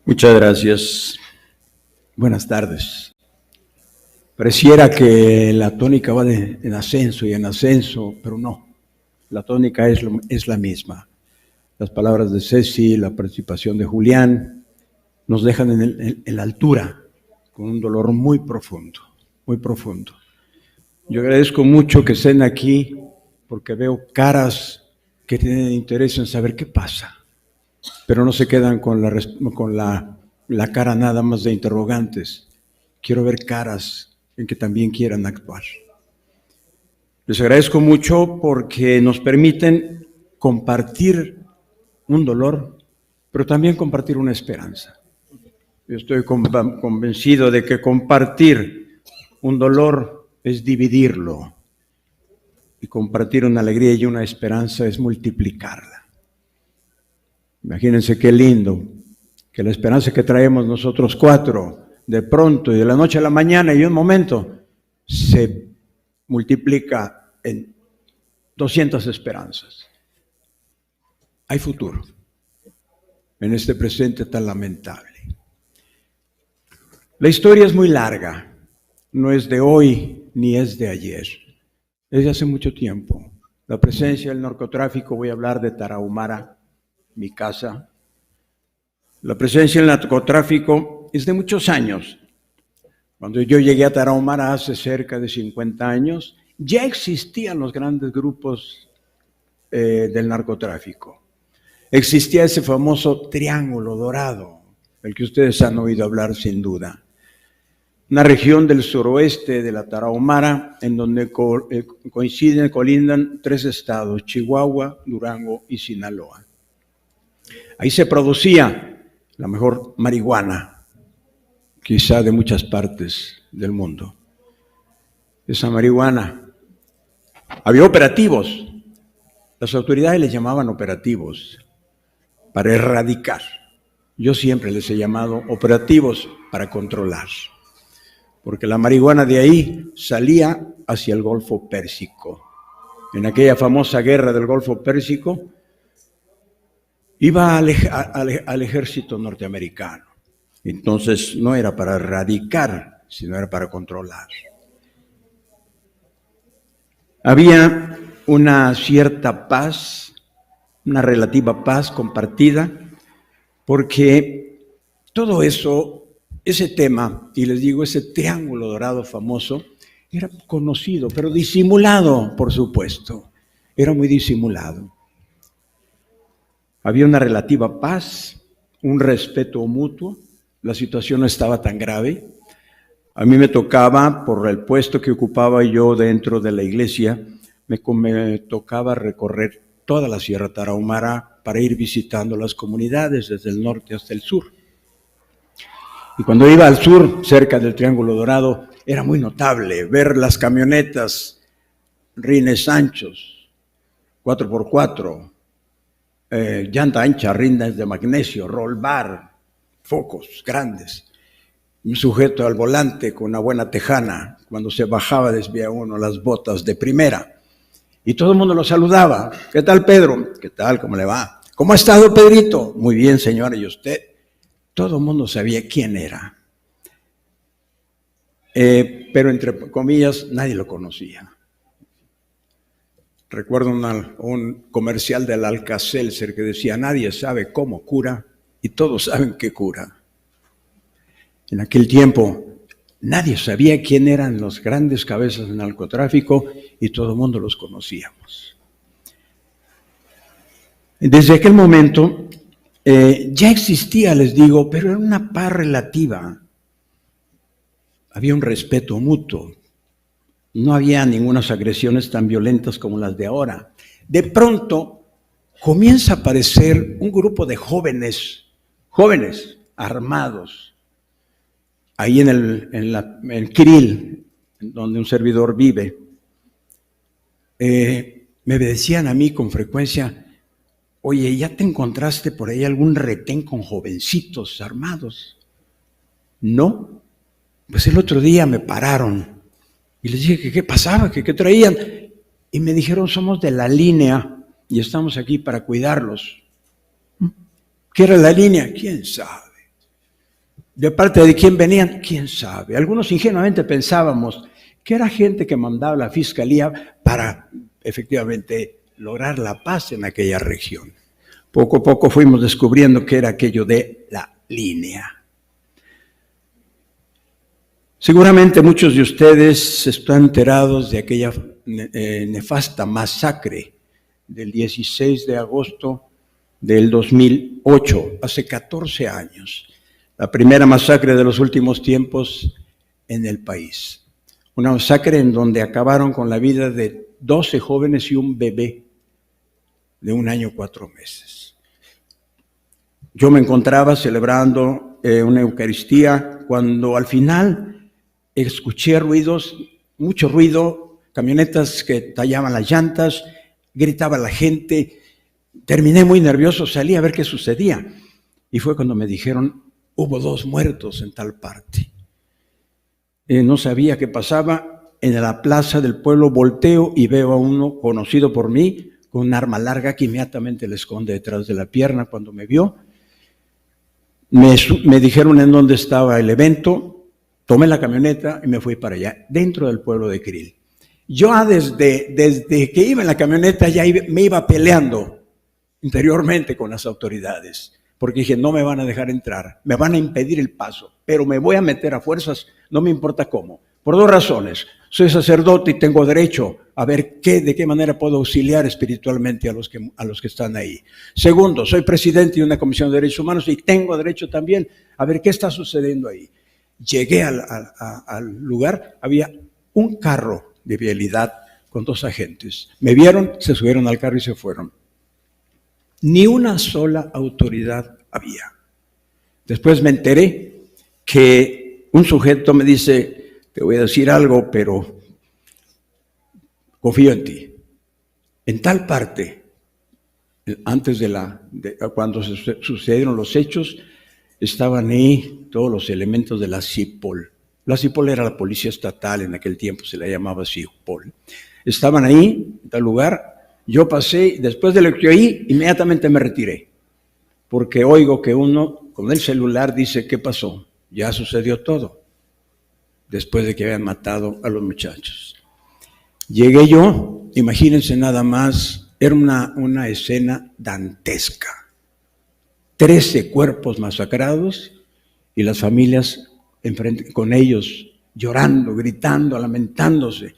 Muchas gracias. Buenas tardes. Pareciera que la tónica va en ascenso y en ascenso, pero no. La tónica es la misma. Las palabras de Ceci, la participación de Julián, nos dejan en la altura, con un dolor muy profundo, muy profundo. Yo agradezco mucho que estén aquí, porque veo caras que tienen interés en saber qué pasa, pero no se quedan con la cara nada más de interrogantes. Quiero ver caras en que también quieran actuar. Les agradezco mucho porque nos permiten compartir un dolor, pero también compartir una esperanza. Yo estoy convencido de que compartir un dolor es dividirlo, y compartir una alegría y una esperanza es multiplicarla. Imagínense qué lindo que la esperanza que traemos nosotros 4, de pronto y de la noche a la mañana y un momento, se multiplica en 200 esperanzas. Hay futuro en este presente tan lamentable. La historia es muy larga, no es de hoy ni es de ayer, es de hace mucho tiempo. La presencia del narcotráfico, voy a hablar de Tarahumara, mi casa. La presencia del narcotráfico es de muchos años. Cuando yo llegué a Tarahumara hace cerca de 50 años, ya existían los grandes grupos del narcotráfico. Existía ese famoso Triángulo Dorado, del que ustedes han oído hablar sin duda. Una región del suroeste de la Tarahumara, en donde colindan 3 estados, Chihuahua, Durango y Sinaloa. Ahí se producía la mejor marihuana, quizá de muchas partes del mundo. Esa marihuana. Había operativos. Las autoridades les llamaban operativos para erradicar. Yo siempre les he llamado operativos para controlar, porque la marihuana de ahí salía hacia el Golfo Pérsico. En aquella famosa guerra del Golfo Pérsico, Iba al ejército norteamericano. Entonces no era para erradicar, sino era para controlar. Había una cierta paz, una relativa paz compartida, porque todo eso, ese tema, y les digo, ese triángulo dorado famoso, era conocido, pero disimulado, por supuesto. Era muy disimulado. Había una relativa paz, un respeto mutuo, la situación no estaba tan grave. A mí me tocaba, por el puesto que ocupaba yo dentro de la iglesia, me tocaba recorrer toda la Sierra Tarahumara para ir visitando las comunidades desde el norte hasta el sur. Y cuando iba al sur, cerca del Triángulo Dorado, era muy notable ver las camionetas, rines anchos, 4x4, llanta ancha, rines de magnesio, roll bar, focos grandes, un sujeto al volante con una buena tejana. Cuando se bajaba desvía uno las botas de primera y todo el mundo lo saludaba. ¿Qué tal, Pedro? ¿Qué tal? ¿Cómo le va? ¿Cómo ha estado, Pedrito? Muy bien, señora. ¿Y usted? Todo el mundo sabía quién era, pero entre comillas nadie lo conocía. Recuerdo un comercial del Alka-Seltzer que decía: nadie sabe cómo cura y todos saben que cura. En aquel tiempo nadie sabía quién eran los grandes cabezas del narcotráfico y todo el mundo los conocíamos. Desde aquel momento ya existía, les digo, pero era una paz relativa. Había un respeto mutuo. No había ninguna agresiones tan violentas como las de ahora. De pronto comienza a aparecer un grupo de jóvenes armados, ahí en el Krill, donde un servidor vive. Me decían a mí con frecuencia: oye, ¿ya te encontraste por ahí algún retén con jovencitos armados? No, pues el otro día me pararon y les dije que qué pasaba, que qué traían, y me dijeron: somos de la línea y estamos aquí para cuidarlos. ¿Qué era la línea? ¿Quién sabe? ¿De parte de quién venían? ¿Quién sabe? Algunos ingenuamente pensábamos que era gente que mandaba la fiscalía para efectivamente lograr la paz en aquella región. Poco a poco fuimos descubriendo que era aquello de la línea. Seguramente muchos de ustedes están enterados de aquella nefasta masacre del 16 de agosto del 2008, hace 14 años. La primera masacre de los últimos tiempos en el país. Una masacre en donde acabaron con la vida de 12 jóvenes y un bebé de 1 año 4 meses. Yo me encontraba celebrando una Eucaristía cuando al final escuché ruidos, mucho ruido, camionetas que tallaban las llantas, gritaba la gente. Terminé muy nervioso, salí a ver qué sucedía. Y fue cuando me dijeron: hubo 2 muertos en tal parte. No sabía qué pasaba. En la plaza del pueblo volteo y veo a uno conocido por mí con un arma larga que inmediatamente le esconde detrás de la pierna. Cuando me vio, me dijeron en dónde estaba el evento, tomé la camioneta y me fui para allá, dentro del pueblo de Krill. Yo desde que iba en la camioneta ya me iba peleando interiormente con las autoridades, porque dije: no me van a dejar entrar, me van a impedir el paso, pero me voy a meter a fuerzas, no me importa cómo. Por 2 razones: soy sacerdote y tengo derecho a ver de qué manera puedo auxiliar espiritualmente a los que están ahí. Segundo, soy presidente de una comisión de derechos humanos y tengo derecho también a ver qué está sucediendo ahí. Llegué al lugar, había un carro de vialidad con 2 agentes. Me vieron, se subieron al carro y se fueron. Ni una sola autoridad había. Después me enteré que un sujeto me dice: te voy a decir algo, pero confío en ti. En tal parte, antes cuando sucedieron los hechos, estaban ahí todos los elementos de la CIPOL. La CIPOL era la policía estatal, en aquel tiempo se la llamaba CIPOL. Estaban ahí, en tal lugar. Yo pasé, después de lo que oí, inmediatamente me retiré. porque oigo que uno con el celular dice, ¿qué pasó? Ya sucedió todo, después de que habían matado a los muchachos. Llegué yo, imagínense nada más, era una escena dantesca. 13 cuerpos masacrados y las familias enfrente, con ellos llorando, gritando, lamentándose.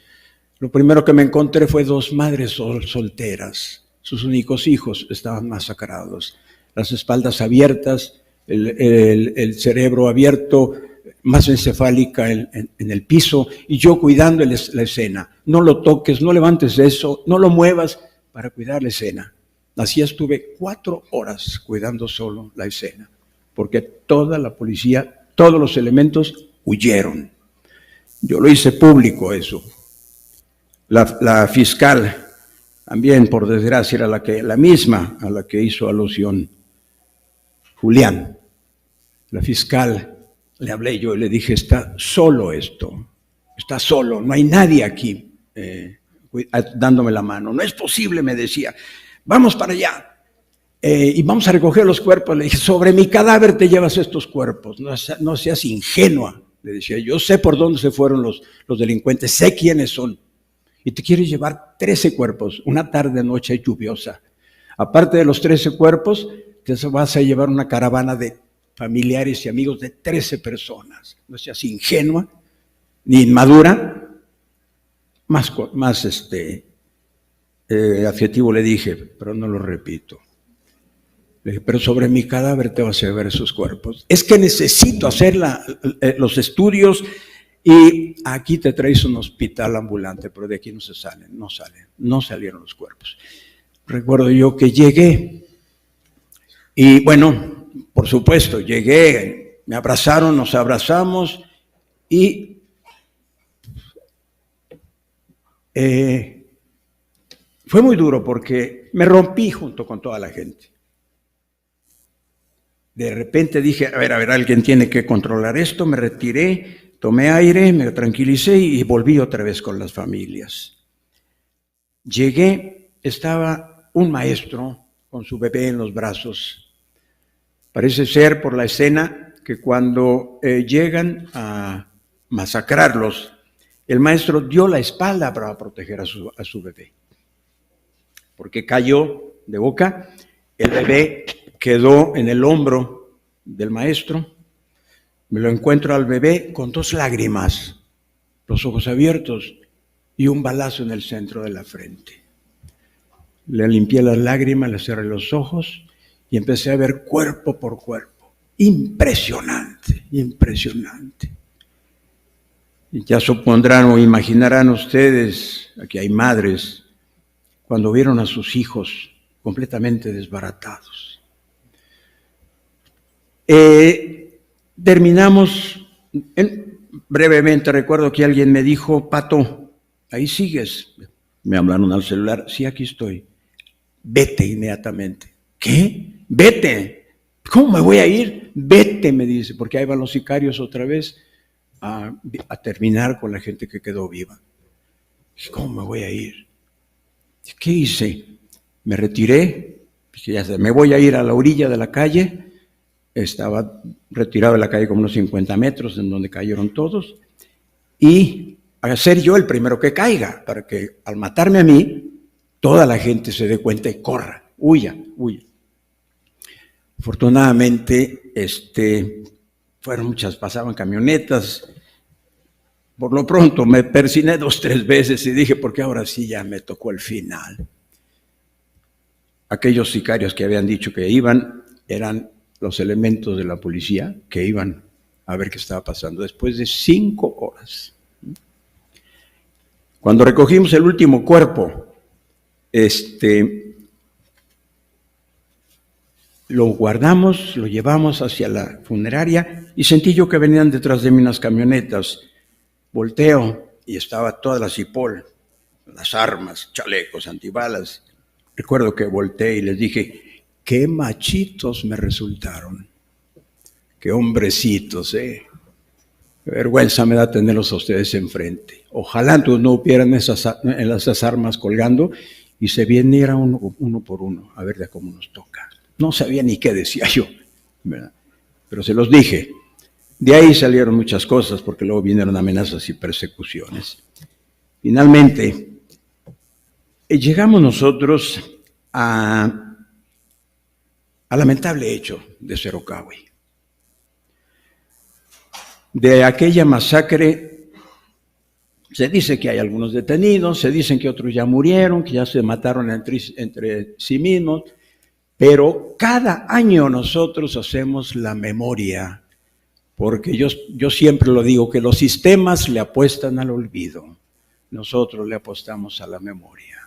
Lo primero que me encontré fue 2 madres solteras. Sus únicos hijos estaban masacrados. Las espaldas abiertas, el cerebro abierto, más encefálica en el piso, y yo cuidando la escena. No lo toques, no levantes eso, no lo muevas, para cuidar la escena. Así estuve 4 horas cuidando solo la escena, porque toda la policía, todos los elementos huyeron. Yo lo hice público eso. La fiscal, también por desgracia, era la misma a la que hizo alusión Julián. La fiscal, le hablé yo y le dije, está solo esto, está solo, no hay nadie aquí dándome la mano. No es posible, me decía, vamos para allá y vamos a recoger los cuerpos. Le dije, sobre mi cadáver te llevas estos cuerpos, no seas ingenua. Le decía, yo sé por dónde se fueron los delincuentes, sé quiénes son. Y te quieres llevar 13 cuerpos, una tarde, noche lluviosa. Aparte de los 13 cuerpos, te vas a llevar una caravana de familiares y amigos de 13 personas. No seas ingenua, ni inmadura. Más adjetivo le dije, pero no lo repito. Le dije, pero sobre mi cadáver te vas a llevar esos cuerpos. Es que necesito hacer los estudios y aquí te traes un hospital ambulante, pero de aquí no salieron los cuerpos. Recuerdo yo que llegué y bueno, por supuesto, llegué, me abrazaron, nos abrazamos y fue muy duro porque me rompí junto con toda la gente. De repente dije, a ver, alguien tiene que controlar esto, me retiré, tomé aire, me tranquilicé y volví otra vez con las familias. Llegué, estaba un maestro con su bebé en los brazos. Parece ser por la escena que cuando llegan a masacrarlos, el maestro dio la espalda para proteger a su bebé, porque cayó de boca, el bebé quedó en el hombro del maestro, me lo encuentro al bebé con 2 lágrimas, los ojos abiertos y un balazo en el centro de la frente. Le limpié las lágrimas, le cerré los ojos y empecé a ver cuerpo por cuerpo. Impresionante, impresionante. Y ya supondrán o imaginarán ustedes, aquí hay madres, cuando vieron a sus hijos completamente desbaratados. Terminamos, brevemente recuerdo que alguien me dijo, Pato, ahí sigues. Me hablaron al celular, sí, aquí estoy. Vete inmediatamente. ¿Qué? Vete. ¿Cómo me voy a ir? Vete, me dice, porque ahí van los sicarios otra vez a terminar con la gente que quedó viva. ¿Cómo me voy a ir? ¿Qué hice? Me retiré, dije, ya sé, me voy a ir a la orilla de la calle. Estaba retirado de la calle como unos 50 metros en donde cayeron todos, y a ser yo el primero que caiga, para que al matarme a mí, toda la gente se dé cuenta y corra, huya. Afortunadamente, fueron muchas, pasaban camionetas. Por lo pronto me persiné 2 o 3 veces y dije, porque ahora sí ya me tocó el final. Aquellos sicarios que habían dicho que iban, eran los elementos de la policía que iban a ver qué estaba pasando después de 5 horas. Cuando recogimos el último cuerpo, lo guardamos, lo llevamos hacia la funeraria y sentí yo que venían detrás de mí unas camionetas. Volteo y estaba toda la CIPOL, las armas, chalecos, antibalas. Recuerdo que volteé y les dije, qué machitos me resultaron, qué hombrecitos, Qué vergüenza me da tenerlos a ustedes enfrente. Ojalá no hubieran esas armas colgando y se viniera uno por uno a ver de cómo nos toca. No sabía ni qué decía yo, ¿verdad? Pero se los dije. De ahí salieron muchas cosas, porque luego vinieron amenazas y persecuciones. Finalmente, llegamos nosotros al lamentable hecho de Cerocahui. De aquella masacre se dice que hay algunos detenidos, se dicen que otros ya murieron, que ya se mataron entre sí mismos, pero cada año nosotros hacemos la memoria, porque yo siempre lo digo, que los sistemas le apuestan al olvido, nosotros le apostamos a la memoria.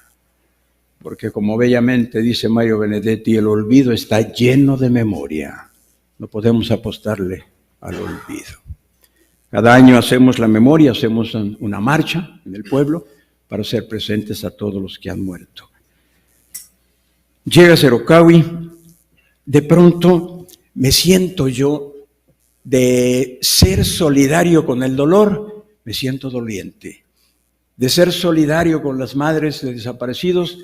Porque como bellamente dice Mario Benedetti, el olvido está lleno de memoria, no podemos apostarle al olvido. Cada año hacemos la memoria, hacemos una marcha en el pueblo para hacer presentes a todos los que han muerto. Llega Cerocahui, de pronto me siento yo de ser solidario con el dolor, me siento doliente. De ser solidario con las madres de desaparecidos,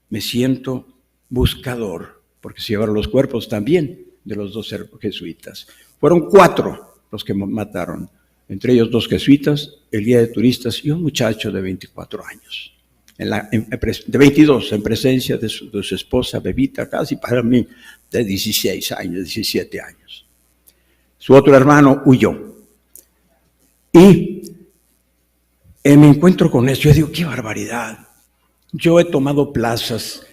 me siento buscador, porque se llevaron los cuerpos también de los 2 jesuitas. Fueron 4 los que mataron, entre ellos 2 jesuitas, el guía de turistas y un muchacho de 24 años. De 22, en presencia de su esposa, Bebita, casi para mí, de 16 años, 17 años. Su otro hermano huyó. Y me encuentro con eso, yo digo, qué barbaridad. Yo he tomado plazas,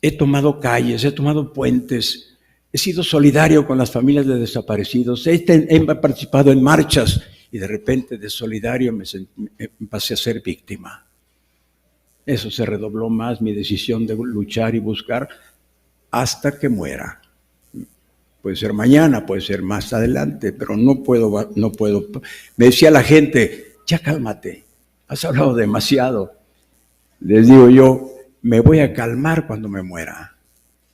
he tomado calles, he tomado puentes, he sido solidario con las familias de desaparecidos, he participado en marchas y de repente de solidario me pasé a ser víctima. Eso se redobló más mi decisión de luchar y buscar hasta que muera. Puede ser mañana, puede ser más adelante, pero no puedo. Me decía la gente, ya cálmate, has hablado demasiado. Les digo yo, me voy a calmar cuando me muera.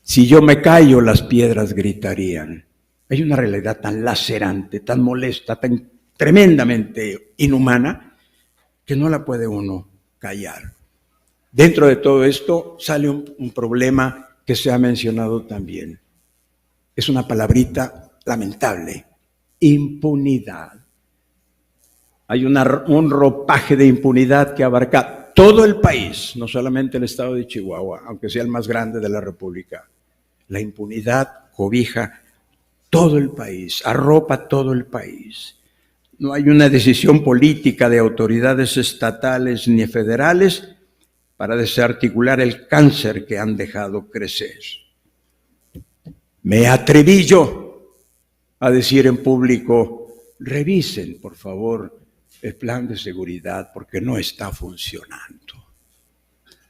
Si yo me callo, las piedras gritarían. Hay una realidad tan lacerante, tan molesta, tan tremendamente inhumana, que no la puede uno callar. Dentro de todo esto sale un problema que se ha mencionado también. Es una palabrita lamentable, impunidad. Hay un ropaje de impunidad que abarca todo el país, no solamente el estado de Chihuahua, aunque sea el más grande de la República. La impunidad cobija todo el país, arropa todo el país. No hay una decisión política de autoridades estatales ni federales para desarticular el cáncer que han dejado crecer. Me atreví yo a decir en público, revisen, por favor, el plan de seguridad porque no está funcionando.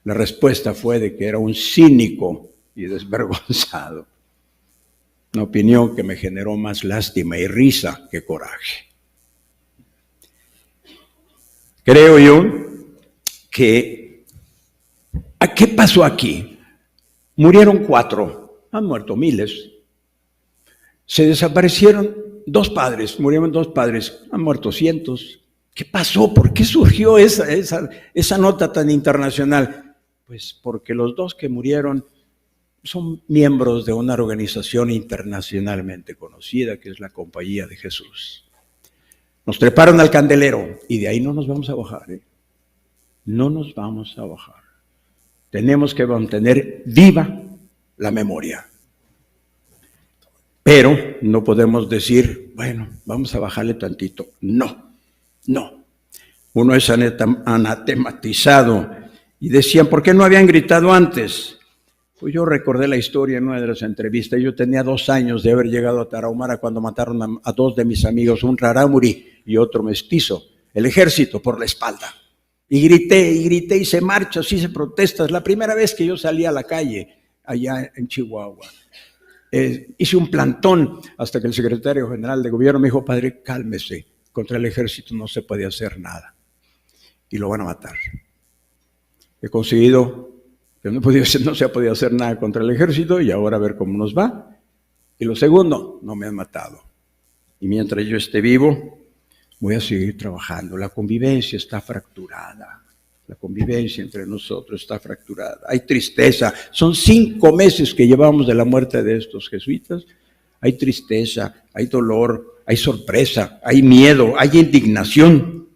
La respuesta fue de que era un cínico y desvergonzado. Una opinión que me generó más lástima y risa que coraje. Creo yo que, ¿qué pasó aquí? Murieron 4, han muerto miles. Se desaparecieron 2 padres, murieron 2 padres, han muerto cientos. ¿Qué pasó? ¿Por qué surgió esa nota tan internacional? Pues porque los 2 que murieron son miembros de una organización internacionalmente conocida que es la Compañía de Jesús. Nos treparon al candelero y de ahí no nos vamos a bajar. No nos vamos a bajar. Tenemos que mantener viva la memoria. Pero no podemos decir, bueno, vamos a bajarle tantito. No. Uno es anatematizado. Y decían, ¿por qué no habían gritado antes? Pues yo recordé la historia en una de las entrevistas. Yo tenía 2 años de haber llegado a Tarahumara cuando mataron a 2 de mis amigos, un rarámuri y otro mestizo, el ejército por la espalda. Y grité y se marcha, sí se protesta. Es la primera vez que yo salí a la calle allá en Chihuahua. Hice un plantón hasta que el secretario general de gobierno me dijo, padre, cálmese, contra el ejército no se puede hacer nada y lo van a matar. He conseguido que no se ha podido hacer nada contra el ejército y ahora a ver cómo nos va. Y lo segundo, no me han matado. Y mientras yo esté vivo, voy a seguir trabajando. La convivencia está fracturada. La convivencia entre nosotros está fracturada. Hay tristeza. Son 5 meses que llevamos de la muerte de estos jesuitas. Hay tristeza, hay dolor, hay sorpresa, hay miedo, hay indignación.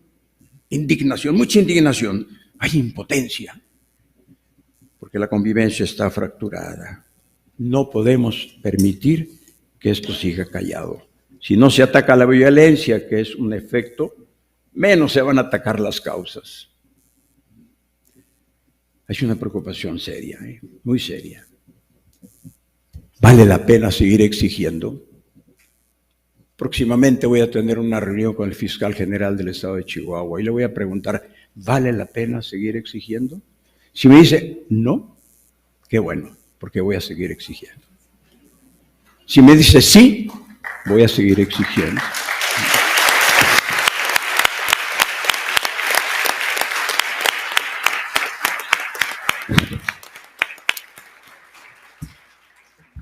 Indignación, mucha indignación. Hay impotencia. Porque la convivencia está fracturada. No podemos permitir que esto siga callado. Si no se ataca la violencia, que es un efecto, menos se van a atacar las causas. Hay una preocupación seria, muy seria. ¿Vale la pena seguir exigiendo? Próximamente voy a tener una reunión con el fiscal general del estado de Chihuahua y le voy a preguntar, ¿vale la pena seguir exigiendo? Si me dice no, qué bueno, porque voy a seguir exigiendo. Si me dice sí, voy a seguir exigiendo.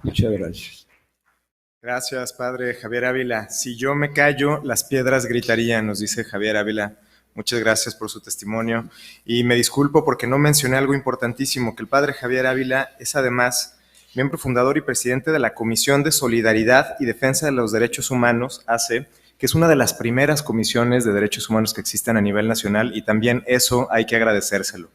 Muchas gracias. Gracias, padre Javier Ávila. Si yo me callo, las piedras gritarían, nos dice Javier Ávila. Muchas gracias por su testimonio. Y me disculpo porque no mencioné algo importantísimo, que el padre Javier Ávila es además miembro fundador y presidente de la Comisión de Solidaridad y Defensa de los Derechos Humanos, ACE, que es una de las primeras comisiones de derechos humanos que existen a nivel nacional, y también eso hay que agradecérselo.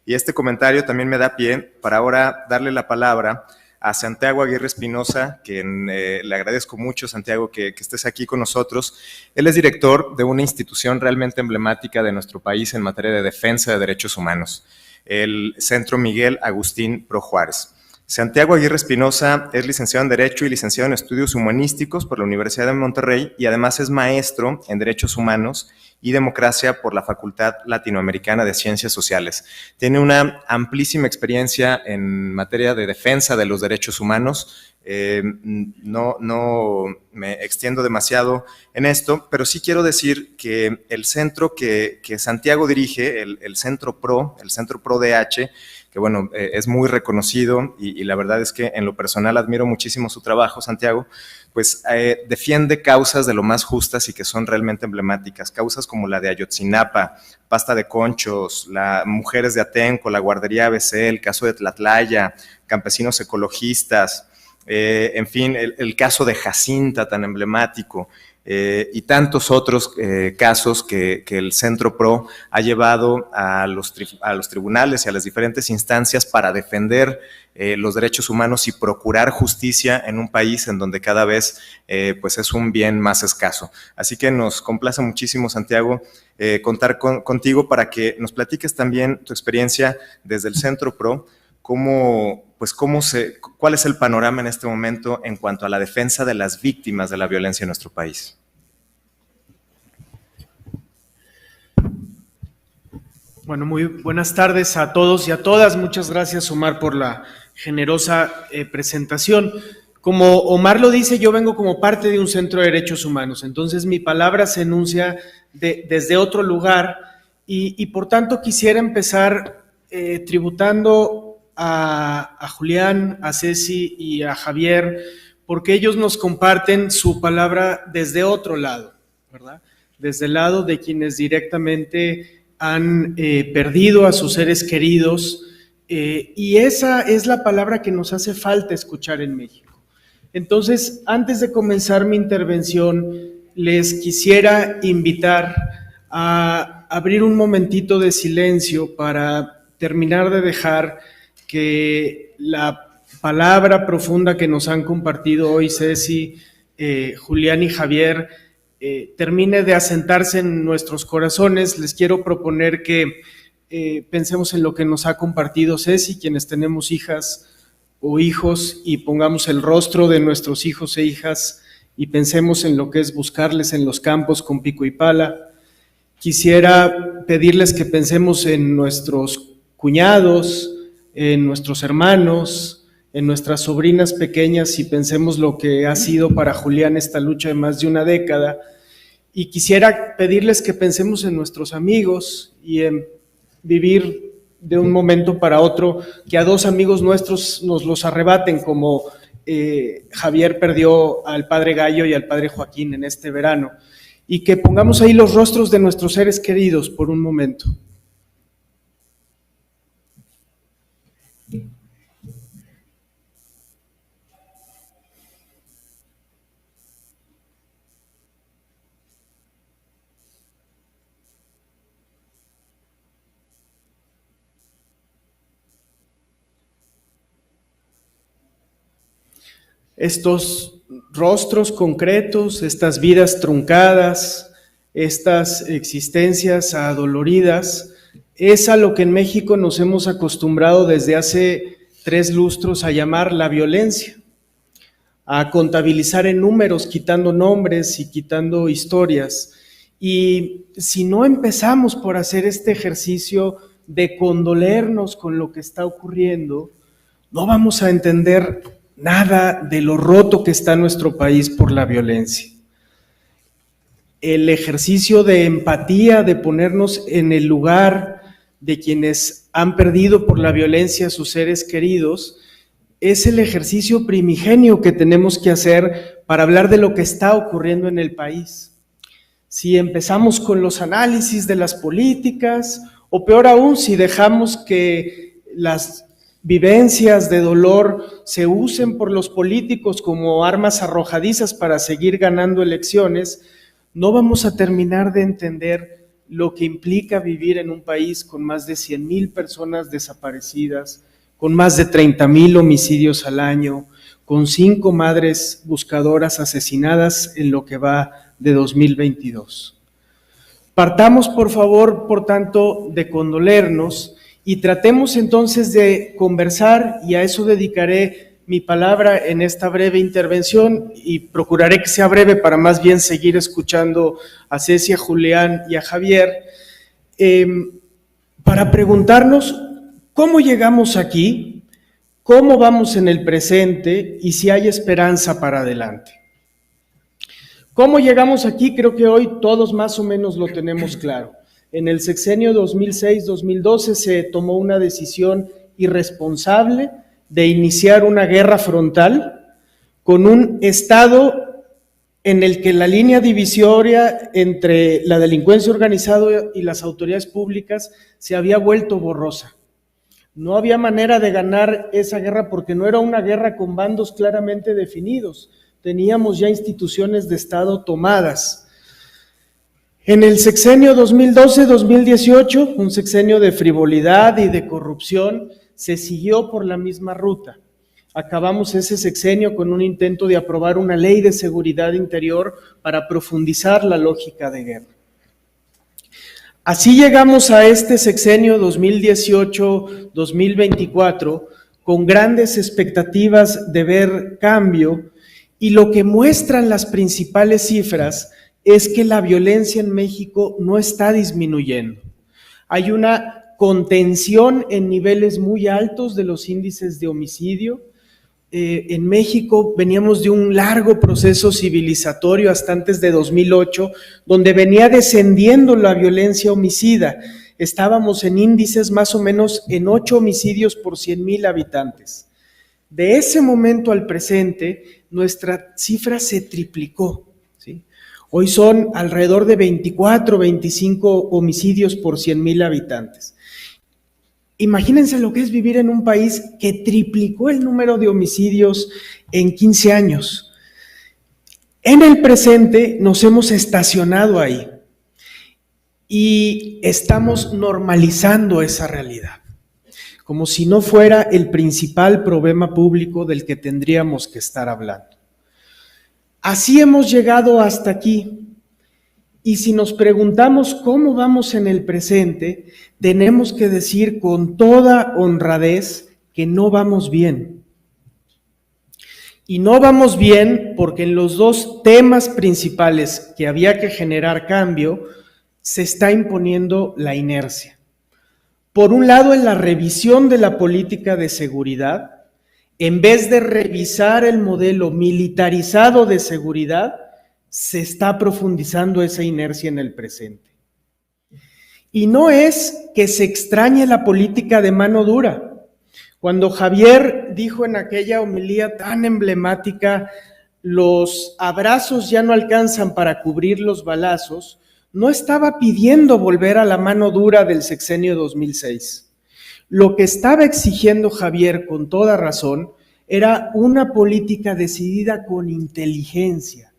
Y este comentario también me da pie para ahora darle la palabra a Santiago Aguirre Espinosa, quien le agradezco mucho, Santiago, que estés aquí con nosotros. Él es director de una institución realmente emblemática de nuestro país en materia de defensa de derechos humanos, el Centro Miguel Agustín Pro Juárez. Santiago Aguirre Espinosa es licenciado en Derecho y licenciado en Estudios Humanísticos por la Universidad de Monterrey y además es maestro en Derechos Humanos y Democracia por la Facultad Latinoamericana de Ciencias Sociales. Tiene una amplísima experiencia en materia de defensa de los derechos humanos. No me extiendo demasiado en esto, pero sí quiero decir que el centro que Santiago dirige, el Centro Pro DH, que bueno, es muy reconocido y la verdad es que en lo personal admiro muchísimo su trabajo, Santiago, pues defiende causas de lo más justas y que son realmente emblemáticas, causas como la de Ayotzinapa, Pasta de Conchos, las mujeres de Atenco, la guardería ABC, el caso de Tlatlaya, campesinos ecologistas, en fin, el caso de Jacinta tan emblemático, y tantos otros casos que el Centro Pro ha llevado a los tribunales y a las diferentes instancias para defender los derechos humanos y procurar justicia en un país en donde cada vez pues es un bien más escaso. Así que nos complace muchísimo, Santiago, contar contigo para que nos platiques también tu experiencia desde el Centro Pro, ¿cuál es el panorama en este momento en cuanto a la defensa de las víctimas de la violencia en nuestro país? Bueno, muy buenas tardes a todos y a todas. Muchas gracias, Omar, por la generosa presentación. Como Omar lo dice, yo vengo como parte de un centro de derechos humanos, entonces mi palabra se enuncia desde otro lugar y por tanto quisiera empezar tributando a Julián, a Ceci y a Javier, porque ellos nos comparten su palabra desde otro lado, ¿verdad? Desde el lado de quienes directamente han perdido a sus seres queridos, y esa es la palabra que nos hace falta escuchar en México. Entonces, antes de comenzar mi intervención, les quisiera invitar a abrir un momentito de silencio para terminar de dejar que la palabra profunda que nos han compartido hoy Ceci, Julián y Javier termine de asentarse en nuestros corazones. Les quiero proponer que pensemos en lo que nos ha compartido Ceci, quienes tenemos hijas o hijos, y pongamos el rostro de nuestros hijos e hijas y pensemos en lo que es buscarles en los campos con pico y pala. Quisiera pedirles que pensemos en nuestros cuñados, en nuestros hermanos, en nuestras sobrinas pequeñas y pensemos lo que ha sido para Julián esta lucha de más de una década. Y quisiera pedirles que pensemos en nuestros amigos y en vivir de un momento para otro que a dos amigos nuestros nos los arrebaten, como Javier perdió al padre Gallo y al padre Joaquín en este verano, y que pongamos ahí los rostros de nuestros seres queridos por un momento. Estos rostros concretos, estas vidas truncadas, estas existencias adoloridas, es a lo que en México nos hemos acostumbrado desde hace 3 lustros a llamar la violencia, a contabilizar en números, quitando nombres y quitando historias. Y si no empezamos por hacer este ejercicio de condolernos con lo que está ocurriendo, no vamos a entender nada de lo roto que está nuestro país por la violencia. El ejercicio de empatía, de ponernos en el lugar de quienes han perdido por la violencia a sus seres queridos, es el ejercicio primigenio que tenemos que hacer para hablar de lo que está ocurriendo en el país. Si empezamos con los análisis de las políticas, o peor aún, si dejamos que las vivencias de dolor se usen por los políticos como armas arrojadizas para seguir ganando elecciones, no vamos a terminar de entender lo que implica vivir en un país con más de 100,000 personas desaparecidas, con más de 30,000 homicidios al año, con 5 madres buscadoras asesinadas en lo que va de 2022. Partamos, por favor, por tanto, de condolernos y tratemos entonces de conversar, y a eso dedicaré mi palabra en esta breve intervención, y procuraré que sea breve para más bien seguir escuchando a Ceci, a Julián y a Javier, para preguntarnos cómo llegamos aquí, cómo vamos en el presente y si hay esperanza para adelante. ¿Cómo llegamos aquí? Creo que hoy todos más o menos lo tenemos claro. En el sexenio 2006-2012 se tomó una decisión irresponsable de iniciar una guerra frontal con un Estado en el que la línea divisoria entre la delincuencia organizada y las autoridades públicas se había vuelto borrosa. No había manera de ganar esa guerra porque no era una guerra con bandos claramente definidos. Teníamos ya instituciones de Estado tomadas. En el sexenio 2012-2018, un sexenio de frivolidad y de corrupción, se siguió por la misma ruta. Acabamos ese sexenio con un intento de aprobar una ley de seguridad interior para profundizar la lógica de guerra. Así llegamos a este sexenio 2018-2024 con grandes expectativas de ver cambio, y lo que muestran las principales cifras es que la violencia en México no está disminuyendo. Hay una contención en niveles muy altos de los índices de homicidio. En México veníamos de un largo proceso civilizatorio hasta antes de 2008, donde venía descendiendo la violencia homicida. Estábamos en índices más o menos en 8 homicidios por 100,000 habitantes. De ese momento al presente, nuestra cifra se triplicó, ¿sí? Hoy son alrededor de 24, 25 homicidios por 100,000 habitantes. Imagínense lo que es vivir en un país que triplicó el número de homicidios en 15 años. En el presente nos hemos estacionado ahí y estamos normalizando esa realidad, como si no fuera el principal problema público del que tendríamos que estar hablando. Así hemos llegado hasta aquí, y si nos preguntamos cómo vamos en el presente, tenemos que decir con toda honradez que no vamos bien. Y no vamos bien porque en los 2 temas principales que había que generar cambio, se está imponiendo la inercia. Por un lado, en la revisión de la política de seguridad, en vez de revisar el modelo militarizado de seguridad, se está profundizando esa inercia en el presente. Y no es que se extrañe la política de mano dura. Cuando Javier dijo en aquella homilía tan emblemática, los abrazos ya no alcanzan para cubrir los balazos, no estaba pidiendo volver a la mano dura del sexenio 2006. Lo que estaba exigiendo Javier con toda razón era una política decidida con inteligencia,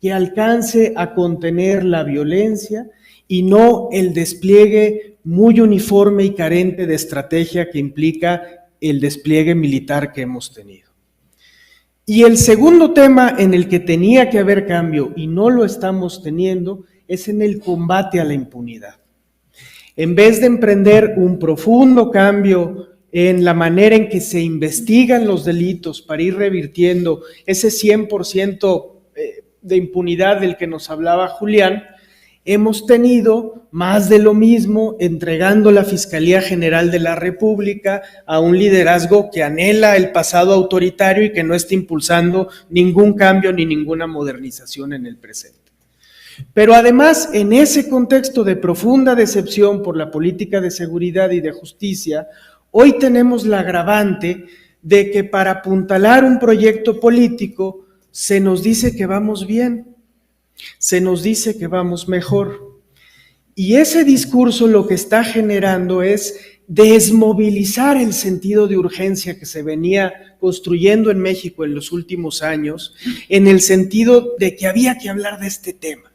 que alcance a contener la violencia y no el despliegue muy uniforme y carente de estrategia que implica el despliegue militar que hemos tenido. Y el segundo tema en el que tenía que haber cambio y no lo estamos teniendo es en el combate a la impunidad. En vez de emprender un profundo cambio en la manera en que se investigan los delitos para ir revirtiendo ese 100% de impunidad del que nos hablaba Julián, hemos tenido más de lo mismo, entregando la Fiscalía General de la República a un liderazgo que anhela el pasado autoritario y que no está impulsando ningún cambio ni ninguna modernización en el presente. Pero además, en ese contexto de profunda decepción por la política de seguridad y de justicia, hoy tenemos la agravante de que para apuntalar un proyecto político se nos dice que vamos bien, se nos dice que vamos mejor. Y ese discurso lo que está generando es desmovilizar el sentido de urgencia que se venía construyendo en México en los últimos años, en el sentido de que había que hablar de este tema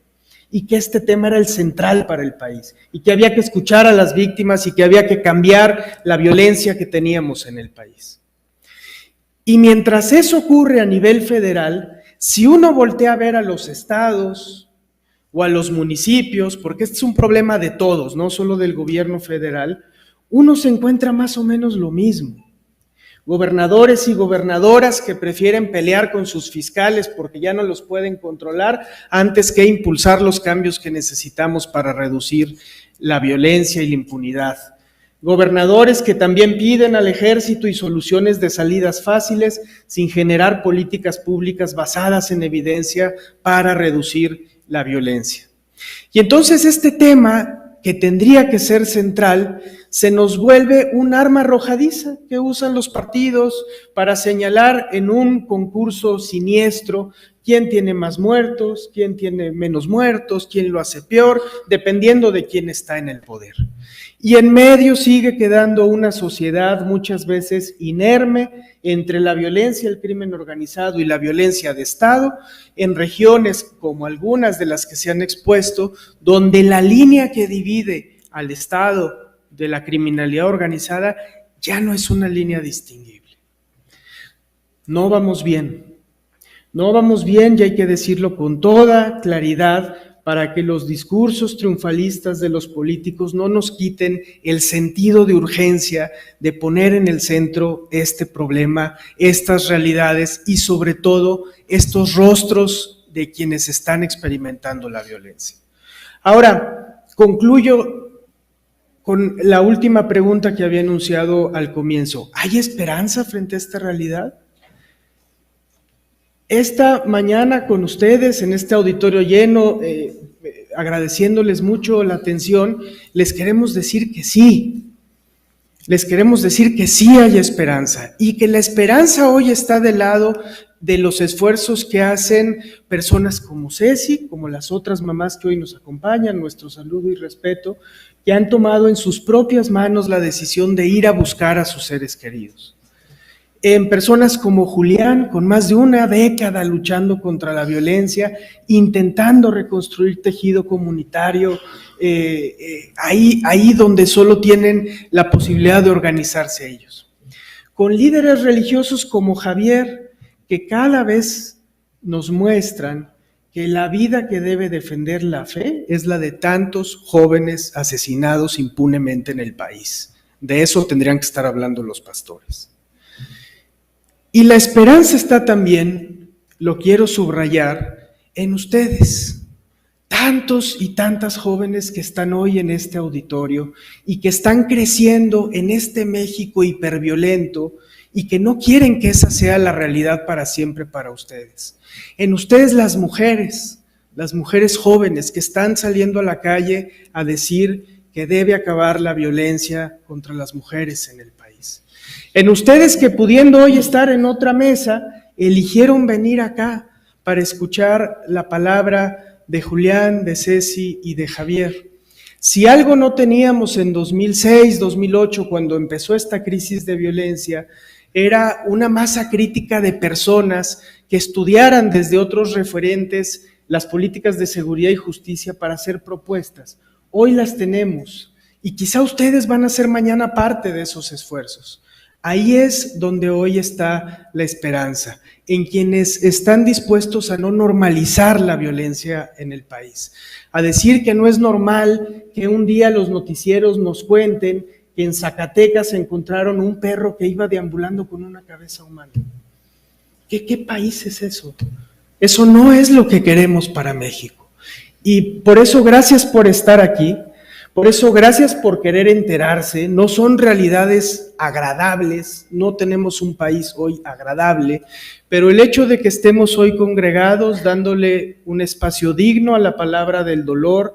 y que este tema era el central para el país y que había que escuchar a las víctimas y que había que cambiar la violencia que teníamos en el país. Y mientras eso ocurre a nivel federal, si uno voltea a ver a los estados o a los municipios, porque este es un problema de todos, no solo del gobierno federal, uno se encuentra más o menos lo mismo. Gobernadores y gobernadoras que prefieren pelear con sus fiscales porque ya no los pueden controlar antes que impulsar los cambios que necesitamos para reducir la violencia y la impunidad. Gobernadores que también piden al ejército y soluciones de salidas fáciles sin generar políticas públicas basadas en evidencia para reducir la violencia. Y entonces este tema, que tendría que ser central, se nos vuelve un arma arrojadiza que usan los partidos para señalar en un concurso siniestro quién tiene más muertos, quién tiene menos muertos, quién lo hace peor, dependiendo de quién está en el poder. Y en medio sigue quedando una sociedad muchas veces inerme entre la violencia, el crimen organizado y la violencia de Estado, en regiones como algunas de las que se han expuesto, donde la línea que divide al Estado de la criminalidad organizada ya no es una línea distinguible. No vamos bien, no vamos bien, y hay que decirlo con toda claridad, para que los discursos triunfalistas de los políticos no nos quiten el sentido de urgencia de poner en el centro este problema, estas realidades y sobre todo estos rostros de quienes están experimentando la violencia. Ahora, concluyo con la última pregunta que había enunciado al comienzo. ¿Hay esperanza frente a esta realidad? Esta mañana con ustedes en este auditorio lleno, agradeciéndoles mucho la atención, les queremos decir que sí. Les queremos decir que sí hay esperanza y que la esperanza hoy está del lado de los esfuerzos que hacen personas como Ceci, como las otras mamás que hoy nos acompañan, nuestro saludo y respeto, que han tomado en sus propias manos la decisión de ir a buscar a sus seres queridos. En personas como Julián, con más de una década luchando contra la violencia, intentando reconstruir tejido comunitario, ahí donde solo tienen la posibilidad de organizarse ellos. Con líderes religiosos como Javier, que cada vez nos muestran que la vida que debe defender la fe es la de tantos jóvenes asesinados impunemente en el país. De eso tendrían que estar hablando los pastores. Y la esperanza está también, lo quiero subrayar, en ustedes, tantos y tantas jóvenes que están hoy en este auditorio y que están creciendo en este México hiperviolento y que no quieren que esa sea la realidad para siempre para ustedes. En ustedes las mujeres jóvenes que están saliendo a la calle a decir que debe acabar la violencia contra las mujeres en el país. En ustedes que pudiendo hoy estar en otra mesa, eligieron venir acá para escuchar la palabra de Julián, de Ceci y de Javier. Si algo no teníamos en 2006, 2008, cuando empezó esta crisis de violencia, era una masa crítica de personas que estudiaran desde otros referentes las políticas de seguridad y justicia para hacer propuestas. Hoy las tenemos y quizá ustedes van a ser mañana parte de esos esfuerzos. Ahí es donde hoy está la esperanza, en quienes están dispuestos a no normalizar la violencia en el país, a decir que no es normal que un día los noticieros nos cuenten que en Zacatecas encontraron un perro que iba deambulando con una cabeza humana. ¿Qué país es eso? Eso no es lo que queremos para México. Y por eso, gracias por estar aquí. Por eso, gracias por querer enterarse. No son realidades agradables, no tenemos un país hoy agradable, pero el hecho de que estemos hoy congregados, dándole un espacio digno a la palabra del dolor,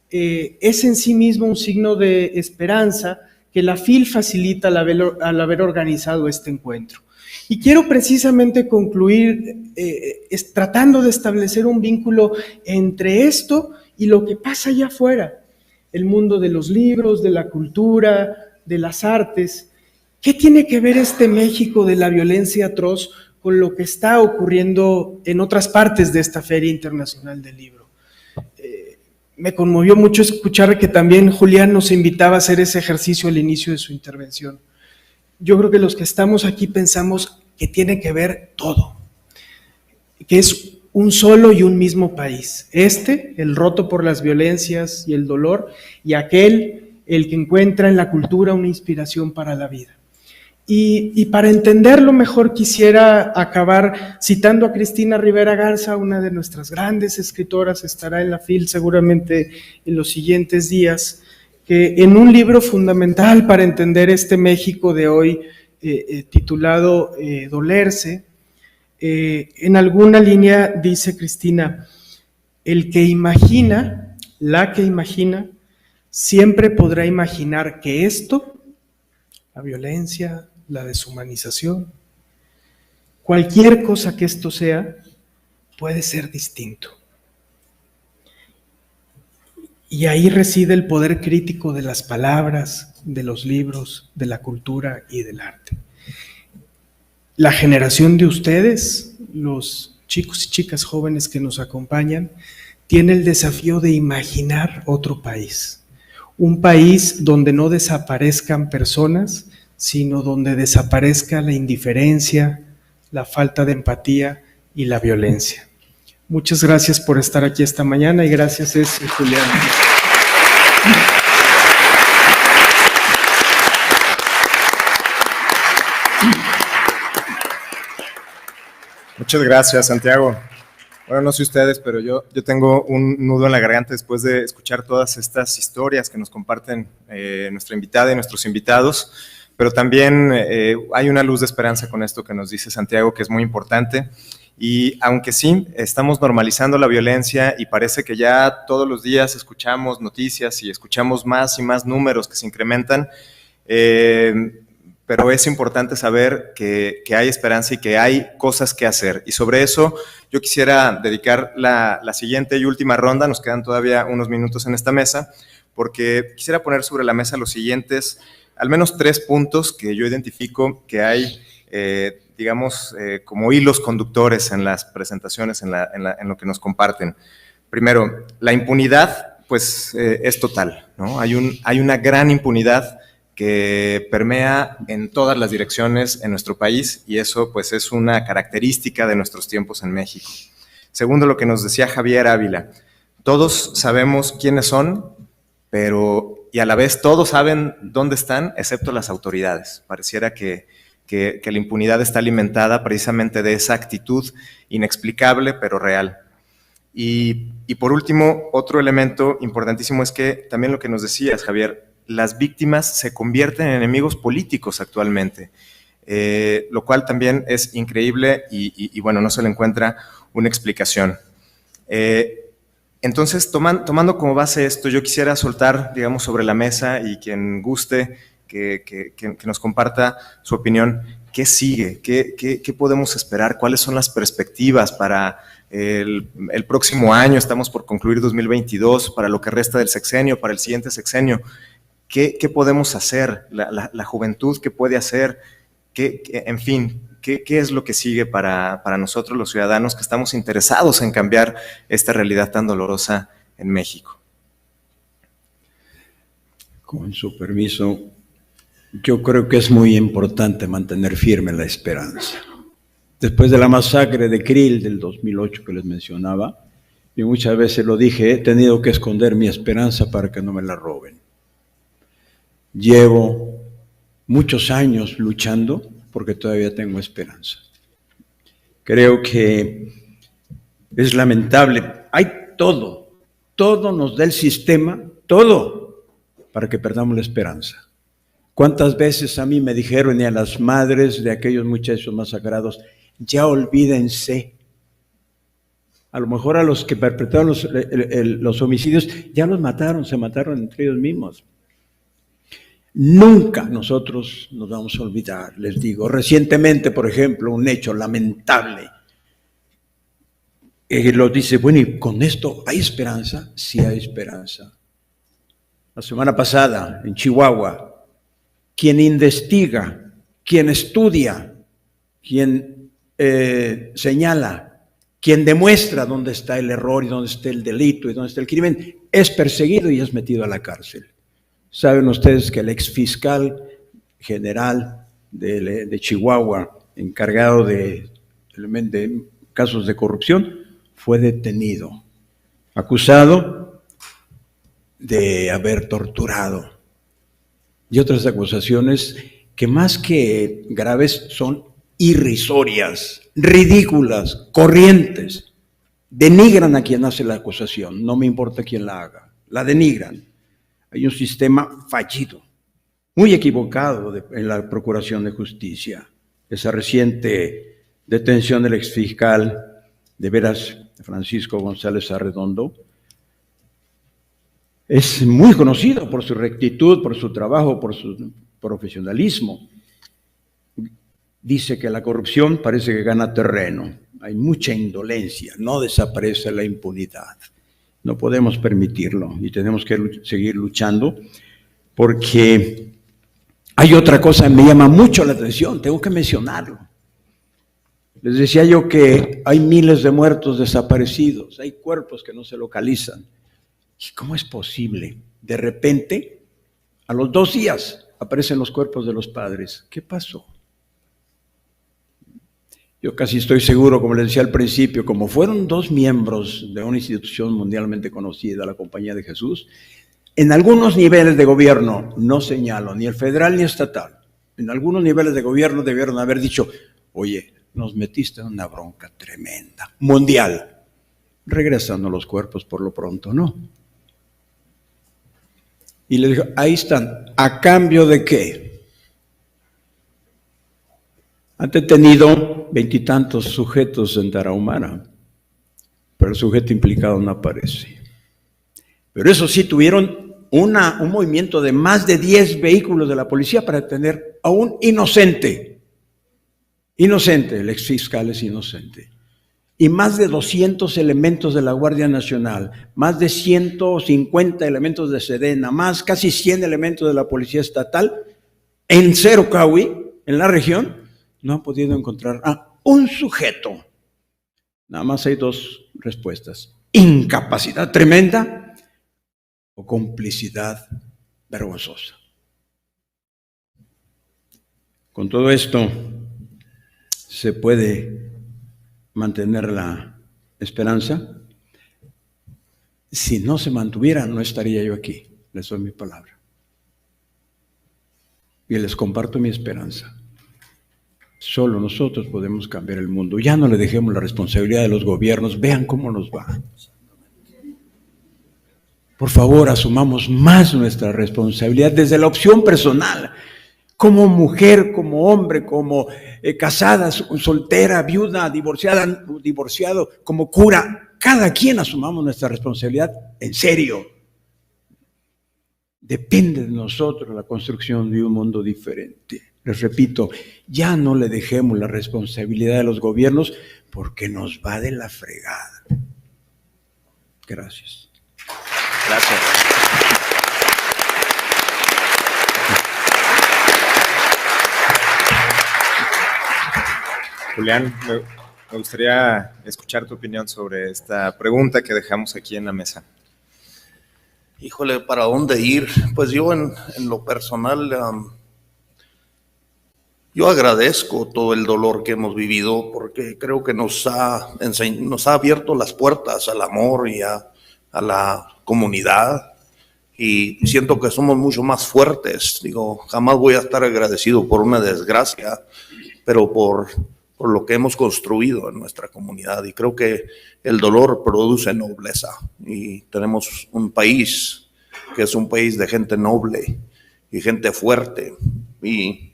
es en sí mismo un signo de esperanza que la FIL facilita al haber organizado este encuentro. Y quiero precisamente concluir tratando de establecer un vínculo entre esto y lo que pasa allá afuera. El mundo de los libros, de la cultura, de las artes. ¿Qué tiene que ver este México de la violencia atroz con lo que está ocurriendo en otras partes de esta Feria Internacional del Libro? Me conmovió mucho escuchar que también Julián nos invitaba a hacer ese ejercicio al inicio de su intervención. Yo creo que los que estamos aquí pensamos que tiene que ver todo, que es un solo y un mismo país. El roto por las violencias y el dolor, y aquel, el que encuentra en la cultura una inspiración para la vida. Y para entenderlo mejor quisiera acabar citando a Cristina Rivera Garza, una de nuestras grandes escritoras, estará en la FIL seguramente en los siguientes días, que en un libro fundamental para entender este México de hoy, titulado Dolerse, en alguna línea dice Cristina: el que imagina, la que imagina, siempre podrá imaginar que esto, la violencia, la deshumanización, cualquier cosa que esto sea, puede ser distinto. Y ahí reside el poder crítico de las palabras, de los libros, de la cultura y del arte. La generación de ustedes, los chicos y chicas jóvenes que nos acompañan, tiene el desafío de imaginar otro país. Un país donde no desaparezcan personas, sino donde desaparezca la indiferencia, la falta de empatía y la violencia. Muchas gracias por estar aquí esta mañana y gracias, Julián. Muchas gracias, Santiago. Bueno, no sé ustedes, pero yo tengo un nudo en la garganta después de escuchar todas estas historias que nos comparten nuestra invitada y nuestros invitados, pero también hay una luz de esperanza con esto que nos dice Santiago, que es muy importante. Y aunque sí, estamos normalizando la violencia y parece que ya todos los días escuchamos noticias y escuchamos más y más números que se incrementan, pero es importante saber que hay esperanza y que hay cosas que hacer. Y sobre eso yo quisiera dedicar la siguiente y última ronda, nos quedan todavía unos minutos en esta mesa, porque quisiera poner sobre la mesa los siguientes, al menos 3 puntos que yo identifico que hay, digamos, como hilos conductores en las presentaciones, en lo que nos comparten. Primero, la impunidad, pues es total, ¿no? Hay una gran impunidad que permea en todas las direcciones en nuestro país y eso pues es una característica de nuestros tiempos en México. Segundo, lo que nos decía Javier Ávila, todos sabemos quiénes son, y a la vez todos saben dónde están, excepto las autoridades. Pareciera que la impunidad está alimentada precisamente de esa actitud inexplicable pero real. Y por último, otro elemento importantísimo es que también lo que nos decías, Javier, las víctimas se convierten en enemigos políticos actualmente, lo cual también es increíble y bueno, no se le encuentra una explicación. Entonces, tomando como base esto, yo quisiera soltar, digamos, sobre la mesa y quien guste que nos comparta su opinión, ¿qué sigue? ¿Qué podemos esperar? ¿Cuáles son las perspectivas para el próximo año, estamos por concluir 2022, para lo que resta del sexenio, para el siguiente sexenio. ¿Qué podemos hacer? La juventud, ¿qué puede hacer? En fin, ¿qué es lo que sigue para nosotros los ciudadanos que estamos interesados en cambiar esta realidad tan dolorosa en México? Con su permiso, yo creo que es muy importante mantener firme la esperanza. Después de la masacre de Krill del 2008 que les mencionaba, y muchas veces lo dije, he tenido que esconder mi esperanza para que no me la roben. Llevo muchos años luchando porque todavía tengo esperanza. Creo que es lamentable. Hay todo nos da el sistema, todo, para que perdamos la esperanza. ¿Cuántas veces a mí me dijeron, y a las madres de aquellos muchachos masacrados, ya olvídense? A lo mejor a los que perpetraron los homicidios ya los mataron, se mataron entre ellos mismos. Nunca nosotros nos vamos a olvidar, les digo. Recientemente, por ejemplo, un hecho lamentable. Lo dice, bueno, ¿y con esto hay esperanza? Sí hay esperanza. La semana pasada, en Chihuahua, quien investiga, quien estudia, quien señala, quien demuestra dónde está el error y dónde está el delito y dónde está el crimen, es perseguido y es metido a la cárcel. Saben ustedes que el exfiscal general de Chihuahua, encargado de casos de corrupción, fue detenido, acusado de haber torturado. Y otras acusaciones que más que graves son irrisorias, ridículas, corrientes. Denigran a quien hace la acusación, no me importa quién la haga, la denigran. Hay un sistema fallido, muy equivocado en la Procuración de Justicia. Esa reciente detención del exfiscal, de veras, Francisco González Arredondo, es muy conocido por su rectitud, por su trabajo, por su profesionalismo. Dice que la corrupción parece que gana terreno, hay mucha indolencia, no desaparece la impunidad. No podemos permitirlo y tenemos que seguir luchando, porque hay otra cosa que me llama mucho la atención, tengo que mencionarlo. Les decía yo que hay miles de muertos desaparecidos, hay cuerpos que no se localizan. ¿Y cómo es posible? De repente, a los 2 días, aparecen los cuerpos de los padres. ¿Qué pasó? Yo casi estoy seguro, como les decía al principio, como fueron 2 miembros de una institución mundialmente conocida, la Compañía de Jesús, en algunos niveles de gobierno, no señalo, ni el federal ni estatal, en algunos niveles de gobierno debieron haber dicho, oye, nos metiste en una bronca tremenda, mundial, regresando los cuerpos por lo pronto, ¿no? Y le dijo, ahí están, ¿a cambio de qué? Han detenido 20 y tantos sujetos en Tarahumara, pero el sujeto implicado no aparece. Pero eso sí, tuvieron un movimiento de más de 10 vehículos de la policía para detener a un inocente. Inocente, el exfiscal es inocente. Y más de 200 elementos de la Guardia Nacional, más de 150 elementos de Sedena, más casi 100 elementos de la Policía Estatal, en Cerocahui, en la región, no han podido encontrar a un sujeto. Nada más hay 2 respuestas: incapacidad tremenda o complicidad vergonzosa. Con todo esto, ¿se puede mantener la esperanza? Si no se mantuviera, no estaría yo aquí. Les doy mi palabra. Y les comparto mi esperanza. Solo nosotros podemos cambiar el mundo. Ya no le dejemos la responsabilidad de los gobiernos. Vean cómo nos va. Por favor, asumamos más nuestra responsabilidad desde la opción personal. Como mujer, como hombre, como casada, soltera, viuda, divorciada, divorciado, como cura. Cada quien asumamos nuestra responsabilidad en serio. Depende de nosotros la construcción de un mundo diferente. Les repito, ya no le dejemos la responsabilidad de los gobiernos, porque nos va de la fregada. Gracias. Gracias. Julián, me gustaría escuchar tu opinión sobre esta pregunta que dejamos aquí en la mesa. Híjole, ¿para dónde ir? Pues yo en lo personal, yo agradezco todo el dolor que hemos vivido porque creo que nos ha abierto las puertas al amor y a la comunidad, y siento que somos mucho más fuertes. Digo, jamás voy a estar agradecido por una desgracia, pero por lo que hemos construido en nuestra comunidad, y creo que el dolor produce nobleza, y tenemos un país que es un país de gente noble y gente fuerte, y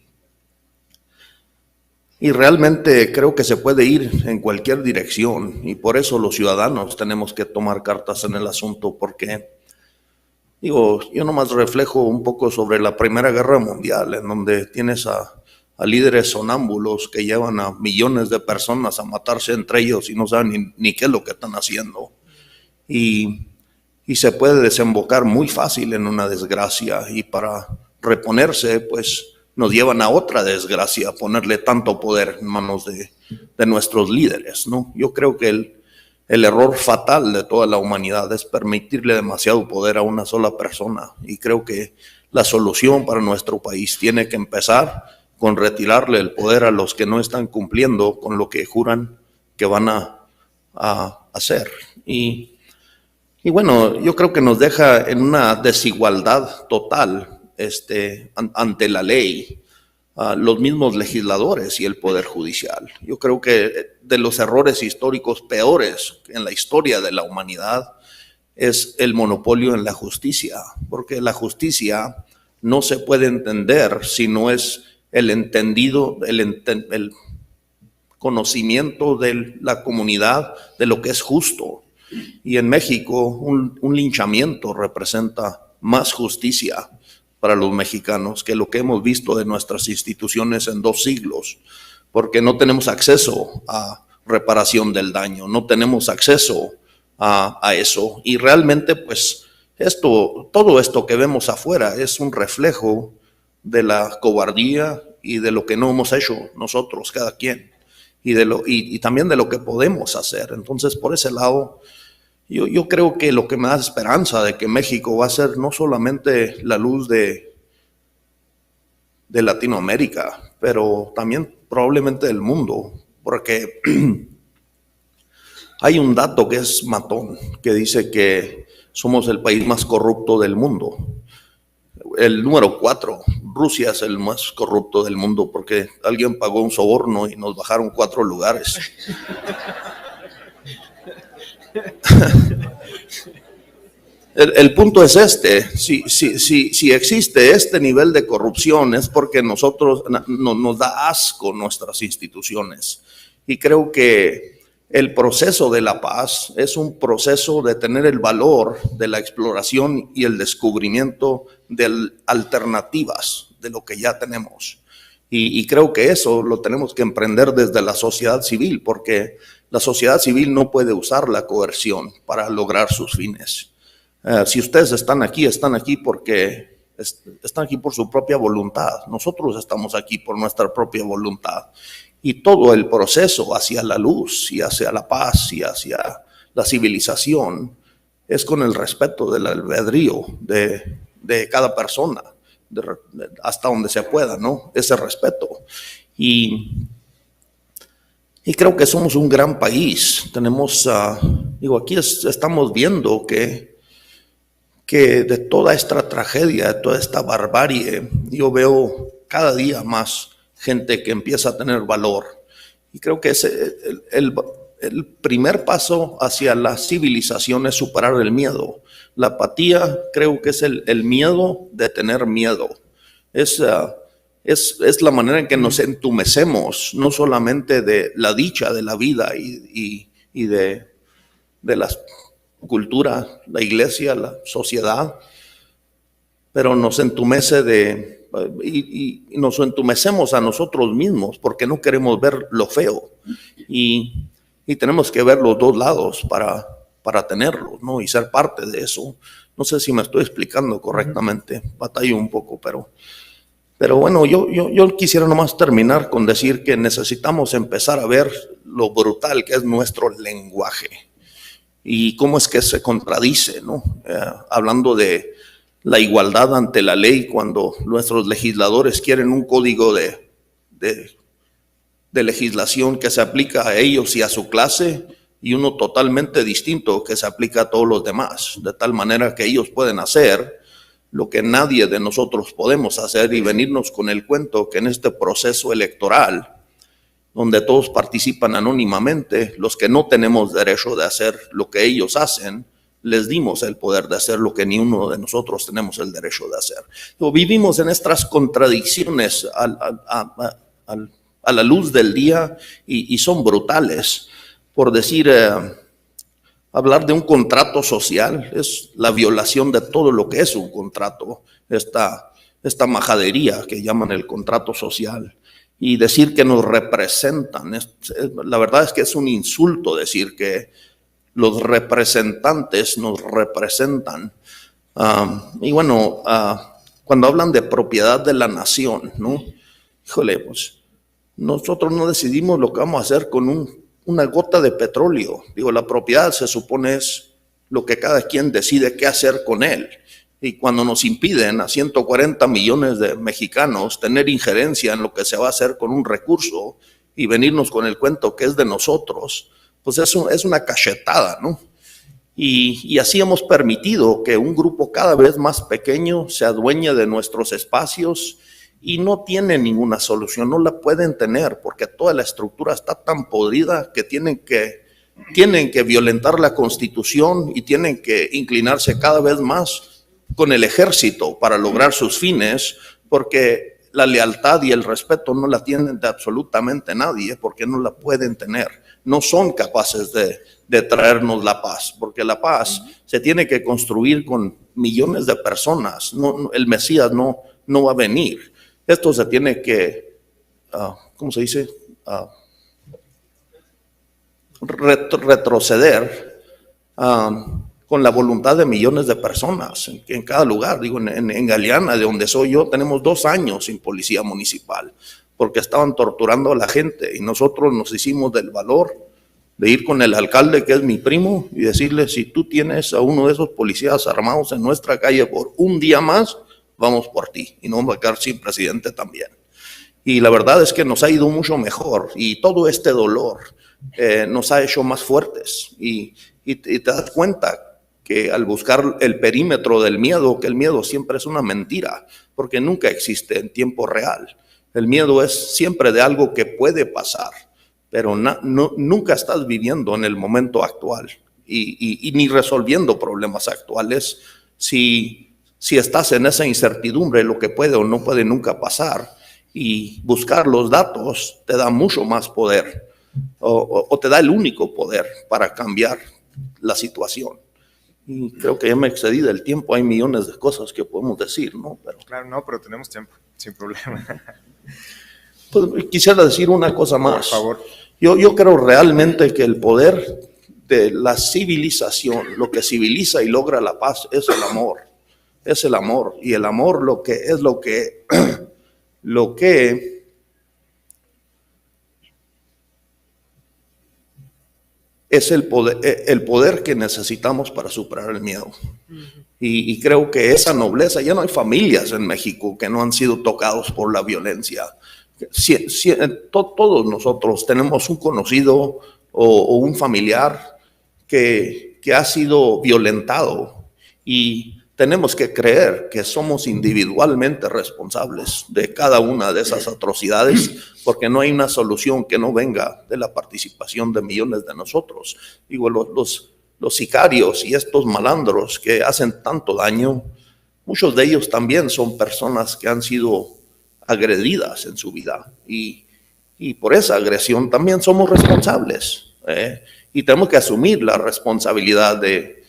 realmente creo que se puede ir en cualquier dirección, y por eso los ciudadanos tenemos que tomar cartas en el asunto, porque digo, yo nomás reflejo un poco sobre la Primera Guerra Mundial, en donde tienes a líderes sonámbulos que llevan a millones de personas a matarse entre ellos y no saben ni qué es lo que están haciendo. Y se puede desembocar muy fácil en una desgracia, y para reponerse, pues nos llevan a otra desgracia, ponerle tanto poder en manos de nuestros líderes, ¿no? Yo creo que el error fatal de toda la humanidad es permitirle demasiado poder a una sola persona, y creo que la solución para nuestro país tiene que empezar con retirarle el poder a los que no están cumpliendo con lo que juran que van a hacer. Y bueno, yo creo que nos deja en una desigualdad total ante la ley, los mismos legisladores y el Poder Judicial. Yo creo que de los errores históricos peores en la historia de la humanidad es el monopolio en la justicia, porque la justicia no se puede entender si no es el conocimiento de la comunidad de lo que es justo. Y en México un linchamiento representa más justicia para los mexicanos que lo que hemos visto de nuestras instituciones en 2 siglos, porque no tenemos acceso a reparación del daño, no tenemos acceso a eso, y realmente pues todo esto que vemos afuera es un reflejo de la cobardía y de lo que no hemos hecho nosotros, cada quien, y también de lo que podemos hacer. Entonces, por ese lado, yo creo que lo que me da esperanza de que México va a ser no solamente la luz de Latinoamérica, pero también probablemente del mundo, porque hay un dato que es matón, que dice que somos el país más corrupto del mundo. El número 4, Rusia es el más corrupto del mundo, porque alguien pagó un soborno y nos bajaron 4 lugares. El punto es si existe este nivel de corrupción es porque nosotros nos da asco nuestras instituciones, y creo que el proceso de la paz es un proceso de tener el valor de la exploración y el descubrimiento de alternativas de lo que ya tenemos, y creo que eso lo tenemos que emprender desde la sociedad civil, porque la sociedad civil no puede usar la coerción para lograr sus fines. Si ustedes están aquí porque están aquí por su propia voluntad. Nosotros estamos aquí por nuestra propia voluntad. Y todo el proceso hacia la luz y hacia la paz y hacia la civilización es con el respeto del albedrío de cada persona, hasta donde se pueda, ¿no? Ese respeto. Y creo que somos un gran país. Tenemos, aquí estamos viendo que de toda esta tragedia, de toda esta barbarie, yo veo cada día más gente que empieza a tener valor. Y creo que el primer paso hacia la civilización es superar el miedo. La apatía creo que es el miedo de tener miedo. Es la manera en que nos entumecemos, no solamente de la dicha de la vida y de la cultura, la iglesia, la sociedad, pero nos entumece y nos entumecemos a nosotros mismos porque no queremos ver lo feo. Y y tenemos que ver los dos lados para tenerlo, ¿no? Y ser parte de eso. No sé si me estoy explicando correctamente, batallo un poco, pero bueno, yo quisiera nomás terminar con decir que necesitamos empezar a ver lo brutal que es nuestro lenguaje y cómo es que se contradice, ¿no? Hablando de la igualdad ante la ley, cuando nuestros legisladores quieren un código de legislación que se aplica a ellos y a su clase, y uno totalmente distinto que se aplica a todos los demás, de tal manera que ellos pueden hacer lo que nadie de nosotros podemos hacer y venirnos con el cuento que en este proceso electoral, donde todos participan anónimamente, los que no tenemos derecho de hacer lo que ellos hacen, les dimos el poder de hacer lo que ni uno de nosotros tenemos el derecho de hacer. Vivimos en estas contradicciones a la luz del día y son brutales. Por decir, hablar de un contrato social es la violación de todo lo que es un contrato, esta majadería que llaman el contrato social. Y decir que nos representan, la verdad es que es un insulto decir que los representantes nos representan. Y bueno, cuando hablan de propiedad de la nación, ¿no? Híjole, pues nosotros no decidimos lo que vamos a hacer con una gota de petróleo. Digo, la propiedad se supone es lo que cada quien decide qué hacer con él. Y cuando nos impiden a 140 millones de mexicanos tener injerencia en lo que se va a hacer con un recurso y venirnos con el cuento que es de nosotros, pues eso es una cachetada, ¿no? Y así hemos permitido que un grupo cada vez más pequeño se adueñe de nuestros espacios y no tiene ninguna solución, no la pueden tener porque toda la estructura está tan podrida que tienen que violentar la Constitución y tienen que inclinarse cada vez más con el ejército para lograr sus fines, porque la lealtad y el respeto no la tienen de absolutamente nadie, porque no la pueden tener. No son capaces de traernos la paz, porque la paz se tiene que construir con millones de personas. El Mesías no va a venir. Esto se tiene que, ¿cómo se dice? Retroceder con la voluntad de millones de personas en cada lugar. Digo, en Galeana, de donde soy yo, tenemos 2 años sin policía municipal porque estaban torturando a la gente y nosotros nos hicimos del valor de ir con el alcalde, que es mi primo, y decirle: si tú tienes a uno de esos policías armados en nuestra calle por un día más, vamos por ti y no vamos a quedar sin presidente también. Y la verdad es que nos ha ido mucho mejor y todo este dolor nos ha hecho más fuertes y te das cuenta que al buscar el perímetro del miedo, que el miedo siempre es una mentira, porque nunca existe en tiempo real. El miedo es siempre de algo que puede pasar, pero nunca estás viviendo en el momento actual y ni resolviendo problemas actuales si estás en esa incertidumbre, lo que puede o no puede nunca pasar. Y buscar los datos te da mucho más poder o te da el único poder para cambiar la situación. Y creo que ya me excedí del tiempo, hay millones de cosas que podemos decir, ¿no? Claro, no, pero tenemos tiempo, sin problema. Pues, quisiera decir una cosa más. Por favor. Yo creo realmente que el poder de la civilización, lo que civiliza y logra la paz, es el amor. Es el amor. Y el amor lo que es el poder que necesitamos para superar el miedo. Y creo que esa nobleza, ya no hay familias en México que no han sido tocados por la violencia. Todos nosotros tenemos un conocido o un familiar que ha sido violentado y tenemos que creer que somos individualmente responsables de cada una de esas atrocidades, porque no hay una solución que no venga de la participación de millones de nosotros. Digo, los sicarios y estos malandros que hacen tanto daño, muchos de ellos también son personas que han sido agredidas en su vida y por esa agresión también somos responsables, y tenemos que asumir la responsabilidad de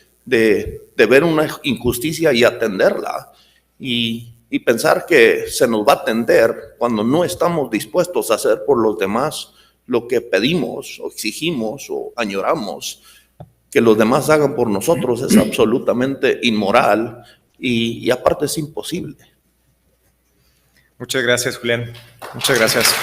ver una injusticia y atenderla y pensar que se nos va a atender cuando no estamos dispuestos a hacer por los demás lo que pedimos o exigimos o añoramos que los demás hagan por nosotros es absolutamente inmoral y aparte es imposible. Muchas gracias, Julián. Muchas gracias.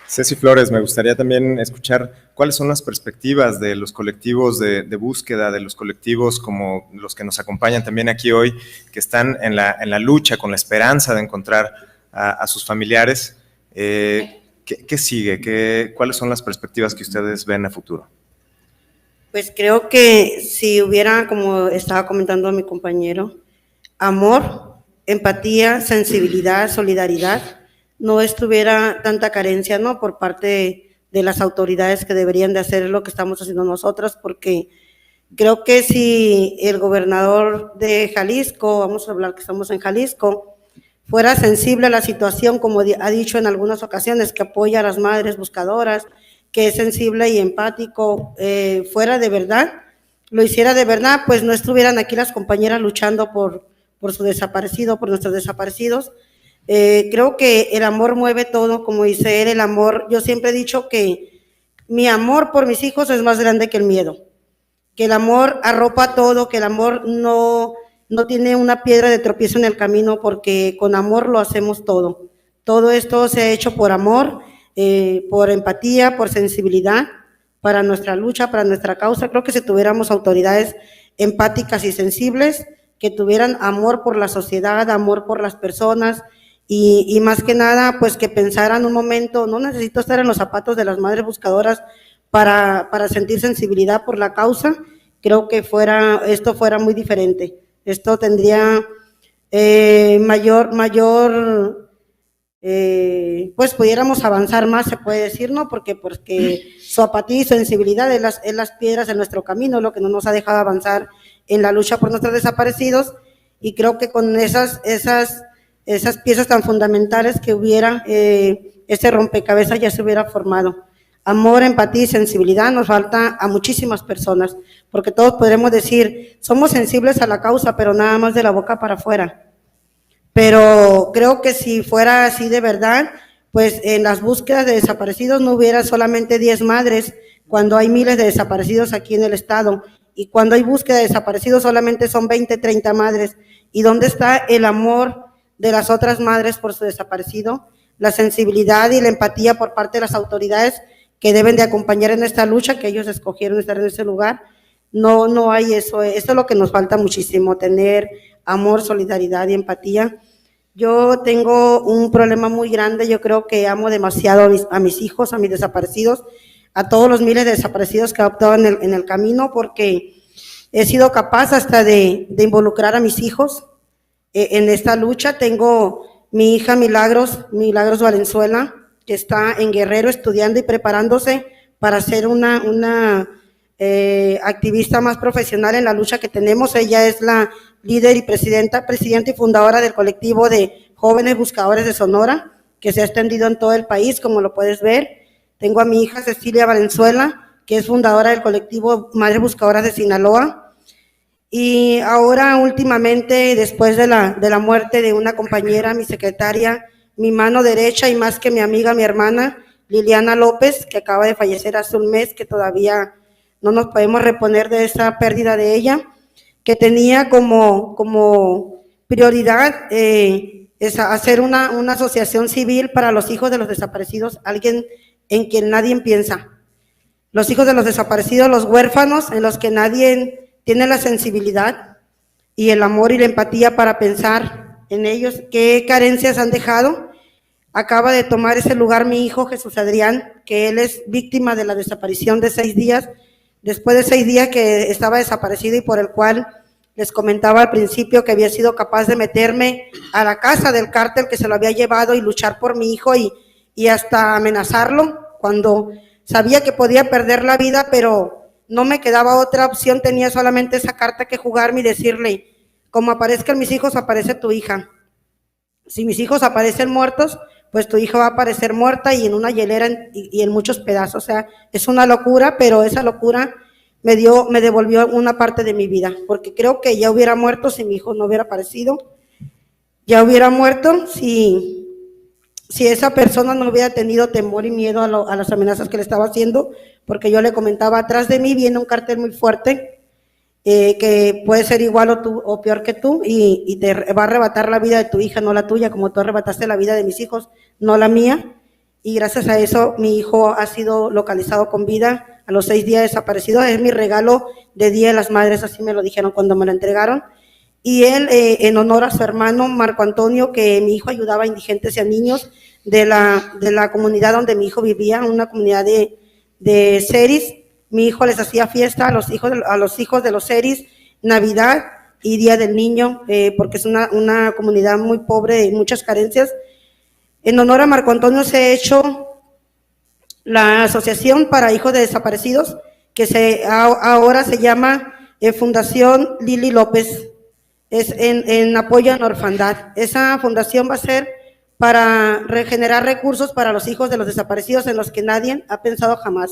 Ceci Flores, me gustaría también escuchar cuáles son las perspectivas de los colectivos de búsqueda, de los colectivos como los que nos acompañan también aquí hoy, que están en la lucha con la esperanza de encontrar a sus familiares. ¿Qué sigue? ¿Cuáles son las perspectivas que ustedes ven a futuro? Pues creo que si hubiera, como estaba comentando mi compañero, amor, empatía, sensibilidad, solidaridad, no estuviera tanta carencia, ¿no?, por parte de las autoridades que deberían de hacer lo que estamos haciendo nosotras, porque creo que si el gobernador de Jalisco, vamos a hablar que estamos en Jalisco, fuera sensible a la situación, como ha dicho en algunas ocasiones, que apoya a las madres buscadoras, que es sensible y empático, fuera de verdad, lo hiciera de verdad, pues no estuvieran aquí las compañeras luchando por su desaparecido, por nuestros desaparecidos. Creo que el amor mueve todo, como dice él, el amor, yo siempre he dicho que mi amor por mis hijos es más grande que el miedo, que el amor arropa todo, que el amor no tiene una piedra de tropiezo en el camino, porque con amor lo hacemos todo. Todo esto se ha hecho por amor, por empatía, por sensibilidad, para nuestra lucha, para nuestra causa. Creo que si tuviéramos autoridades empáticas y sensibles, que tuvieran amor por la sociedad, amor por las personas, y más que nada, pues que pensaran un momento, no necesito estar en los zapatos de las madres buscadoras para sentir sensibilidad por la causa. Creo que esto fuera muy diferente. Esto tendría pues pudiéramos avanzar más, se puede decir, ¿no? Porque su apatía y sensibilidad es las piedras en nuestro camino, lo que no nos ha dejado avanzar en la lucha por nuestros desaparecidos, y creo que con esas piezas tan fundamentales que hubiera, ese rompecabezas ya se hubiera formado. Amor, empatía y sensibilidad nos falta a muchísimas personas, porque todos podremos decir, somos sensibles a la causa, pero nada más de la boca para afuera. Pero creo que si fuera así de verdad, pues en las búsquedas de desaparecidos no hubiera solamente 10 madres, cuando hay miles de desaparecidos aquí en el estado, y cuando hay búsqueda de desaparecidos solamente son 20, 30 madres. ¿Y dónde está el amor de las otras madres por su desaparecido? La sensibilidad y la empatía por parte de las autoridades que deben de acompañar en esta lucha, que ellos escogieron estar en ese lugar. No hay eso. Eso es lo que nos falta muchísimo, tener amor, solidaridad y empatía. Yo tengo un problema muy grande. Yo creo que amo demasiado a mis hijos, a mis desaparecidos, a todos los miles de desaparecidos que he adoptado en el camino, porque he sido capaz hasta de involucrar a mis hijos en esta lucha. Tengo mi hija Milagros Valenzuela, que está en Guerrero estudiando y preparándose para ser una activista más profesional en la lucha que tenemos. Ella es la líder y presidenta y fundadora del colectivo de jóvenes buscadores de Sonora, que se ha extendido en todo el país, como lo puedes ver. Tengo a mi hija Cecilia Valenzuela, que es fundadora del colectivo Madres Buscadoras de Sinaloa. Y ahora, últimamente, después de la muerte de una compañera, mi secretaria, mi mano derecha y más que mi amiga, mi hermana, Liliana López, que acaba de fallecer hace un mes, que todavía no nos podemos reponer de esa pérdida de ella, que tenía como prioridad hacer una asociación civil para los hijos de los desaparecidos, alguien en quien nadie piensa. Los hijos de los desaparecidos, los huérfanos, en los que nadie tiene la sensibilidad y el amor y la empatía para pensar en ellos, qué carencias han dejado. Acaba de tomar ese lugar mi hijo Jesús Adrián, que él es víctima de la desaparición de 6 días, después de 6 días que estaba desaparecido, y por el cual les comentaba al principio que había sido capaz de meterme a la casa del cártel que se lo había llevado y luchar por mi hijo y hasta amenazarlo cuando sabía que podía perder la vida, pero no me quedaba otra opción, tenía solamente esa carta que jugarme y decirle, como aparezcan mis hijos, aparece tu hija. Si mis hijos aparecen muertos, pues tu hija va a aparecer muerta y en una hielera y en muchos pedazos. O sea, es una locura, pero esa locura me devolvió una parte de mi vida, porque creo que ya hubiera muerto si mi hijo no hubiera aparecido, ya hubiera muerto si esa persona no hubiera tenido temor y miedo a las amenazas que le estaba haciendo, porque yo le comentaba, atrás de mí viene un cartel muy fuerte, que puede ser igual o peor que tú, y te va a arrebatar la vida de tu hija, no la tuya, como tú arrebataste la vida de mis hijos, no la mía, y gracias a eso mi hijo ha sido localizado con vida a los 6 días desaparecido. Es mi regalo de Día de las Madres, así me lo dijeron cuando me lo entregaron. Y él, en honor a su hermano Marco Antonio, que mi hijo ayudaba a indigentes y a niños de la comunidad donde mi hijo vivía, una comunidad de Ceris. Mi hijo les hacía fiesta a los hijos de los Ceris, Navidad y Día del Niño, porque es una comunidad muy pobre y muchas carencias. En honor a Marco Antonio se ha hecho la Asociación para Hijos de Desaparecidos, que ahora se llama Fundación Lili López, es en apoyo a la orfandad. Esa fundación va a ser para regenerar recursos para los hijos de los desaparecidos, en los que nadie ha pensado jamás.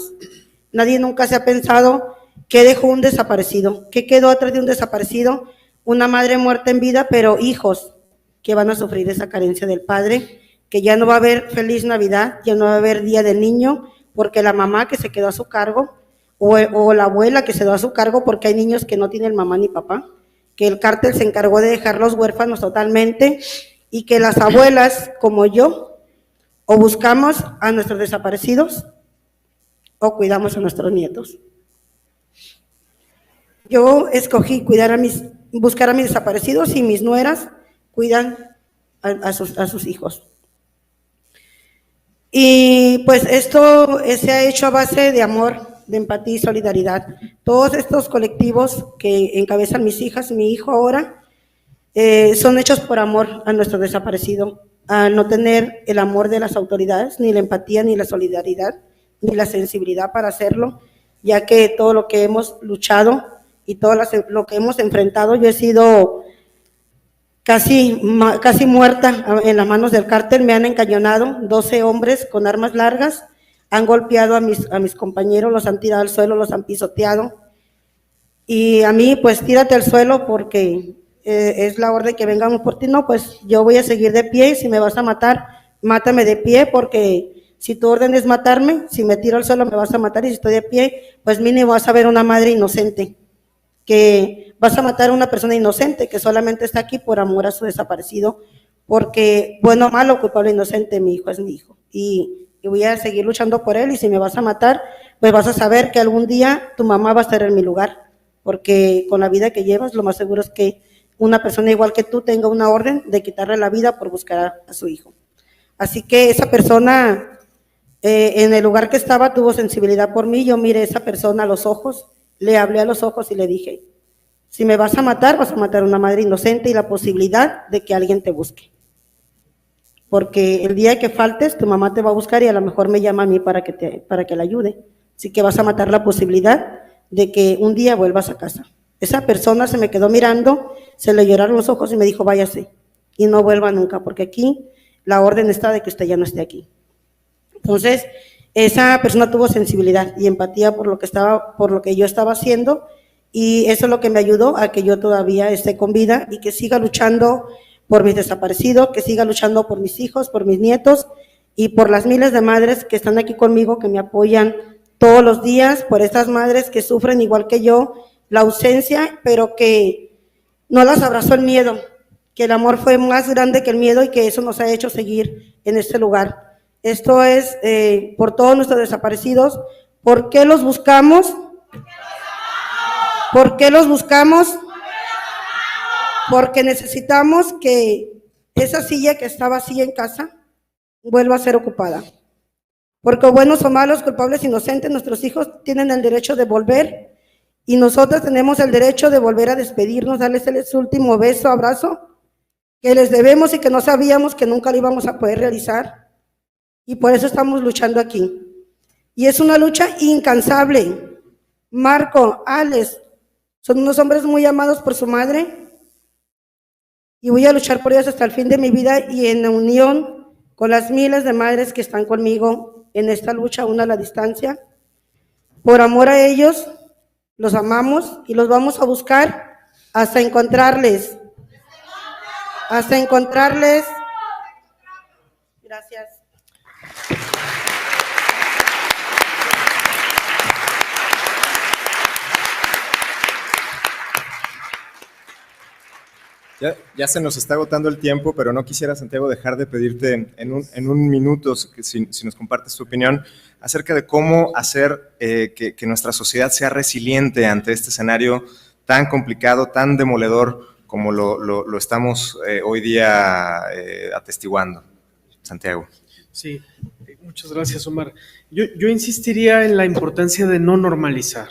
Nadie nunca se ha pensado qué dejó un desaparecido, qué quedó atrás de un desaparecido, una madre muerta en vida, pero hijos que van a sufrir esa carencia del padre, que ya no va a haber feliz Navidad, ya no va a haber Día del Niño, porque la mamá que se quedó a su cargo, o la abuela que se quedó a su cargo, porque hay niños que no tienen mamá ni papá, que el cártel se encargó de dejarlos huérfanos totalmente, y que las abuelas, como yo, o buscamos a nuestros desaparecidos, o cuidamos a nuestros nietos. Yo escogí buscar a mis desaparecidos, y mis nueras cuidan a sus hijos. Y pues esto se ha hecho a base de amor, de empatía y solidaridad. Todos estos colectivos que encabezan mis hijas y mi hijo ahora son hechos por amor a nuestro desaparecido, a no tener el amor de las autoridades, ni la empatía, ni la solidaridad, ni la sensibilidad para hacerlo, ya que todo lo que hemos luchado y todo lo que hemos enfrentado, yo he sido casi muerta en las manos del cártel. Me han encañonado 12 hombres con armas largas, han golpeado a mis compañeros, los han tirado al suelo, los han pisoteado, y a mí, pues tírate al suelo porque es la orden que vengamos por ti. No, pues yo voy a seguir de pie, y si me vas a matar, mátame de pie, porque si tu orden es matarme, si me tiro al suelo me vas a matar, y si estoy de pie, pues mínimo vas a ver una madre inocente, que vas a matar a una persona inocente que solamente está aquí por amor a su desaparecido, porque bueno, malo, culpable, inocente, mi hijo es mi hijo, y voy a seguir luchando por él. Y si me vas a matar, pues vas a saber que algún día tu mamá va a estar en mi lugar, porque con la vida que llevas, lo más seguro es que una persona igual que tú tenga una orden de quitarle la vida por buscar a su hijo. Así que esa persona, en el lugar que estaba, tuvo sensibilidad por mí. Yo miré a esa persona a los ojos, le hablé a los ojos y le dije, si me vas a matar a una madre inocente, y la posibilidad de que alguien te busque. Porque el día que faltes, tu mamá te va a buscar, y a lo mejor me llama a mí para que la ayude. Así que vas a matar la posibilidad de que un día vuelvas a casa. Esa persona se me quedó mirando, se le lloraron los ojos y me dijo, váyase y no vuelva nunca, porque aquí la orden está de que usted ya no esté aquí. Entonces, esa persona tuvo sensibilidad y empatía por lo que yo estaba haciendo, y eso es lo que me ayudó a que yo todavía esté con vida y que siga luchando por mis desaparecidos, que siga luchando por mis hijos, por mis nietos y por las miles de madres que están aquí conmigo, que me apoyan todos los días, por estas madres que sufren igual que yo la ausencia, pero que no las abrazó el miedo, que el amor fue más grande que el miedo, y que eso nos ha hecho seguir en este lugar. Esto es por todos nuestros desaparecidos. ¿Por qué los buscamos? ¿Por qué los buscamos? Porque necesitamos que esa silla que está vacía en casa vuelva a ser ocupada. Porque buenos o malos, culpables, inocentes, nuestros hijos tienen el derecho de volver, y nosotros tenemos el derecho de volver a despedirnos, darles el último beso, abrazo, que les debemos y que no sabíamos que nunca lo íbamos a poder realizar. Y por eso estamos luchando aquí. Y es una lucha incansable. Marco, Alex, son unos hombres muy amados por su madre, y voy a luchar por ellos hasta el fin de mi vida, y en unión con las miles de madres que están conmigo en esta lucha, aún a la distancia. Por amor a ellos, Los amamos y los vamos a buscar hasta encontrarles. Hasta encontrarles. Gracias. Ya se nos está agotando el tiempo, pero no quisiera, Santiago, dejar de pedirte en un minuto, si nos compartes tu opinión, acerca de cómo hacer que nuestra sociedad sea resiliente ante este escenario tan complicado, tan demoledor como lo estamos hoy día atestiguando. Santiago. Sí, muchas gracias, Omar. Yo insistiría en la importancia de no normalizar,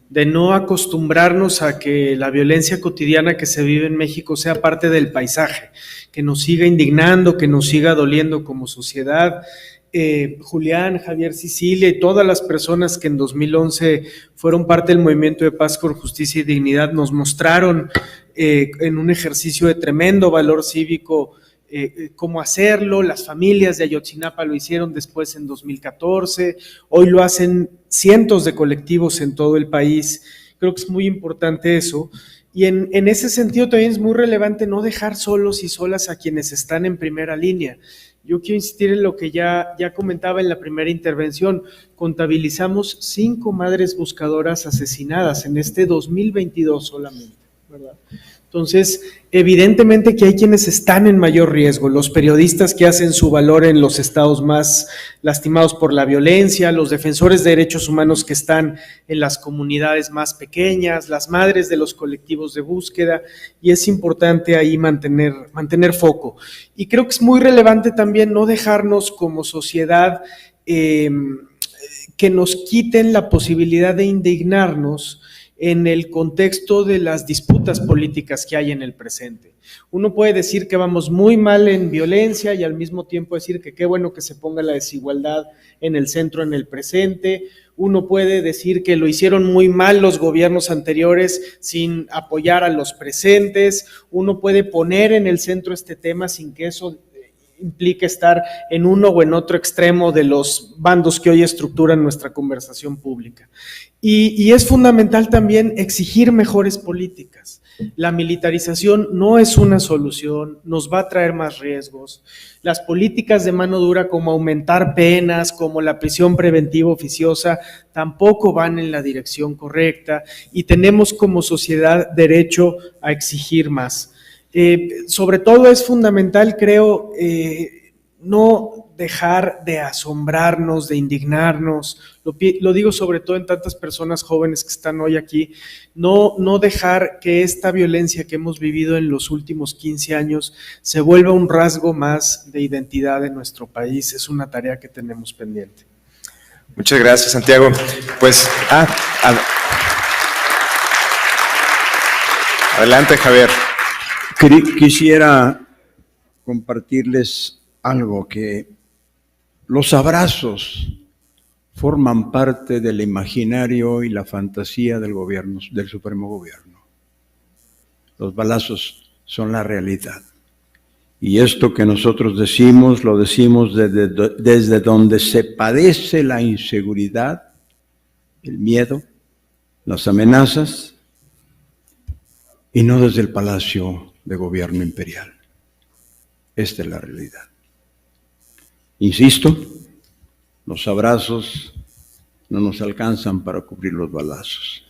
de no acostumbrarnos a que la violencia cotidiana que se vive en México sea parte del paisaje, que nos siga indignando, que nos siga doliendo como sociedad. Julián, Javier Sicilia y todas las personas que en 2011 fueron parte del movimiento de paz con justicia y dignidad nos mostraron en un ejercicio de tremendo valor cívico cómo hacerlo. Las familias de Ayotzinapa lo hicieron después en 2014, hoy lo hacen cientos de colectivos en todo el país. Creo que es muy importante eso. Y en ese sentido también es muy relevante no dejar solos y solas a quienes están en primera línea. Yo quiero insistir en lo que ya comentaba en la primera intervención. Contabilizamos 5 madres buscadoras asesinadas en este 2022 solamente, ¿verdad? Entonces, evidentemente que hay quienes están en mayor riesgo, los periodistas que hacen su valor en los estados más lastimados por la violencia, los defensores de derechos humanos que están en las comunidades más pequeñas, las madres de los colectivos de búsqueda, y es importante ahí mantener foco. Y creo que es muy relevante también no dejarnos como sociedad que nos quiten la posibilidad de indignarnos en el contexto de las disputas políticas que hay en el presente. Uno puede decir que vamos muy mal en violencia y al mismo tiempo decir que qué bueno que se ponga la desigualdad en el centro en el presente. Uno puede decir que lo hicieron muy mal los gobiernos anteriores sin apoyar a los presentes. Uno puede poner en el centro este tema sin que eso implique estar en uno o en otro extremo de los bandos que hoy estructuran nuestra conversación pública. Y es fundamental también exigir mejores políticas. La militarización no es una solución, nos va a traer más riesgos. Las políticas de mano dura como aumentar penas, como la prisión preventiva oficiosa, tampoco van en la dirección correcta y tenemos como sociedad derecho a exigir más. Sobre todo es fundamental, creo, no dejar de asombrarnos, de indignarnos, lo digo sobre todo en tantas personas jóvenes que están hoy aquí, no dejar que esta violencia que hemos vivido en los últimos 15 años se vuelva un rasgo más de identidad de nuestro país. Es una tarea que tenemos pendiente. Muchas gracias, Santiago. Pues, adelante, Javier. Quisiera compartirles algo, que los abrazos forman parte del imaginario y la fantasía del gobierno, del Supremo Gobierno. Los balazos son la realidad. Y esto que nosotros decimos, lo decimos desde donde se padece la inseguridad, el miedo, las amenazas, y no desde el Palacio de Gobierno Imperial. Esta es la realidad. Insisto, los abrazos no nos alcanzan para cubrir los balazos.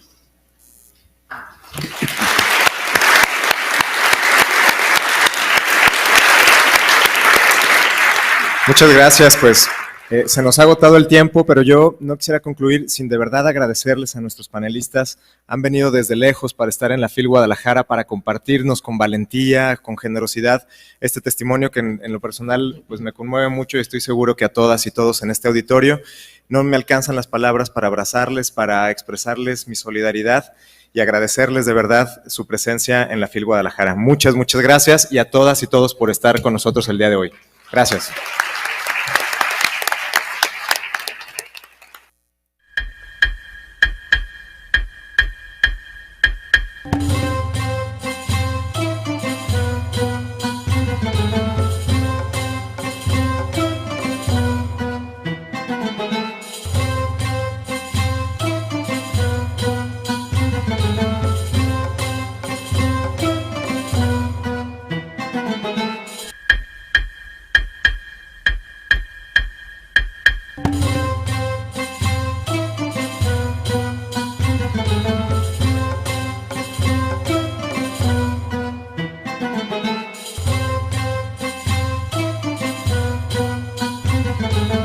Muchas gracias, pues se nos ha agotado el tiempo, pero yo no quisiera concluir sin de verdad agradecerles a nuestros panelistas. Han venido desde lejos para estar en la FIL Guadalajara, para compartirnos con valentía, con generosidad, este testimonio que en lo personal pues me conmueve mucho y estoy seguro que a todas y todos en este auditorio no me alcanzan las palabras para abrazarles, para expresarles mi solidaridad y agradecerles de verdad su presencia en la FIL Guadalajara. Muchas gracias y a todas y todos por estar con nosotros el día de hoy. Gracias.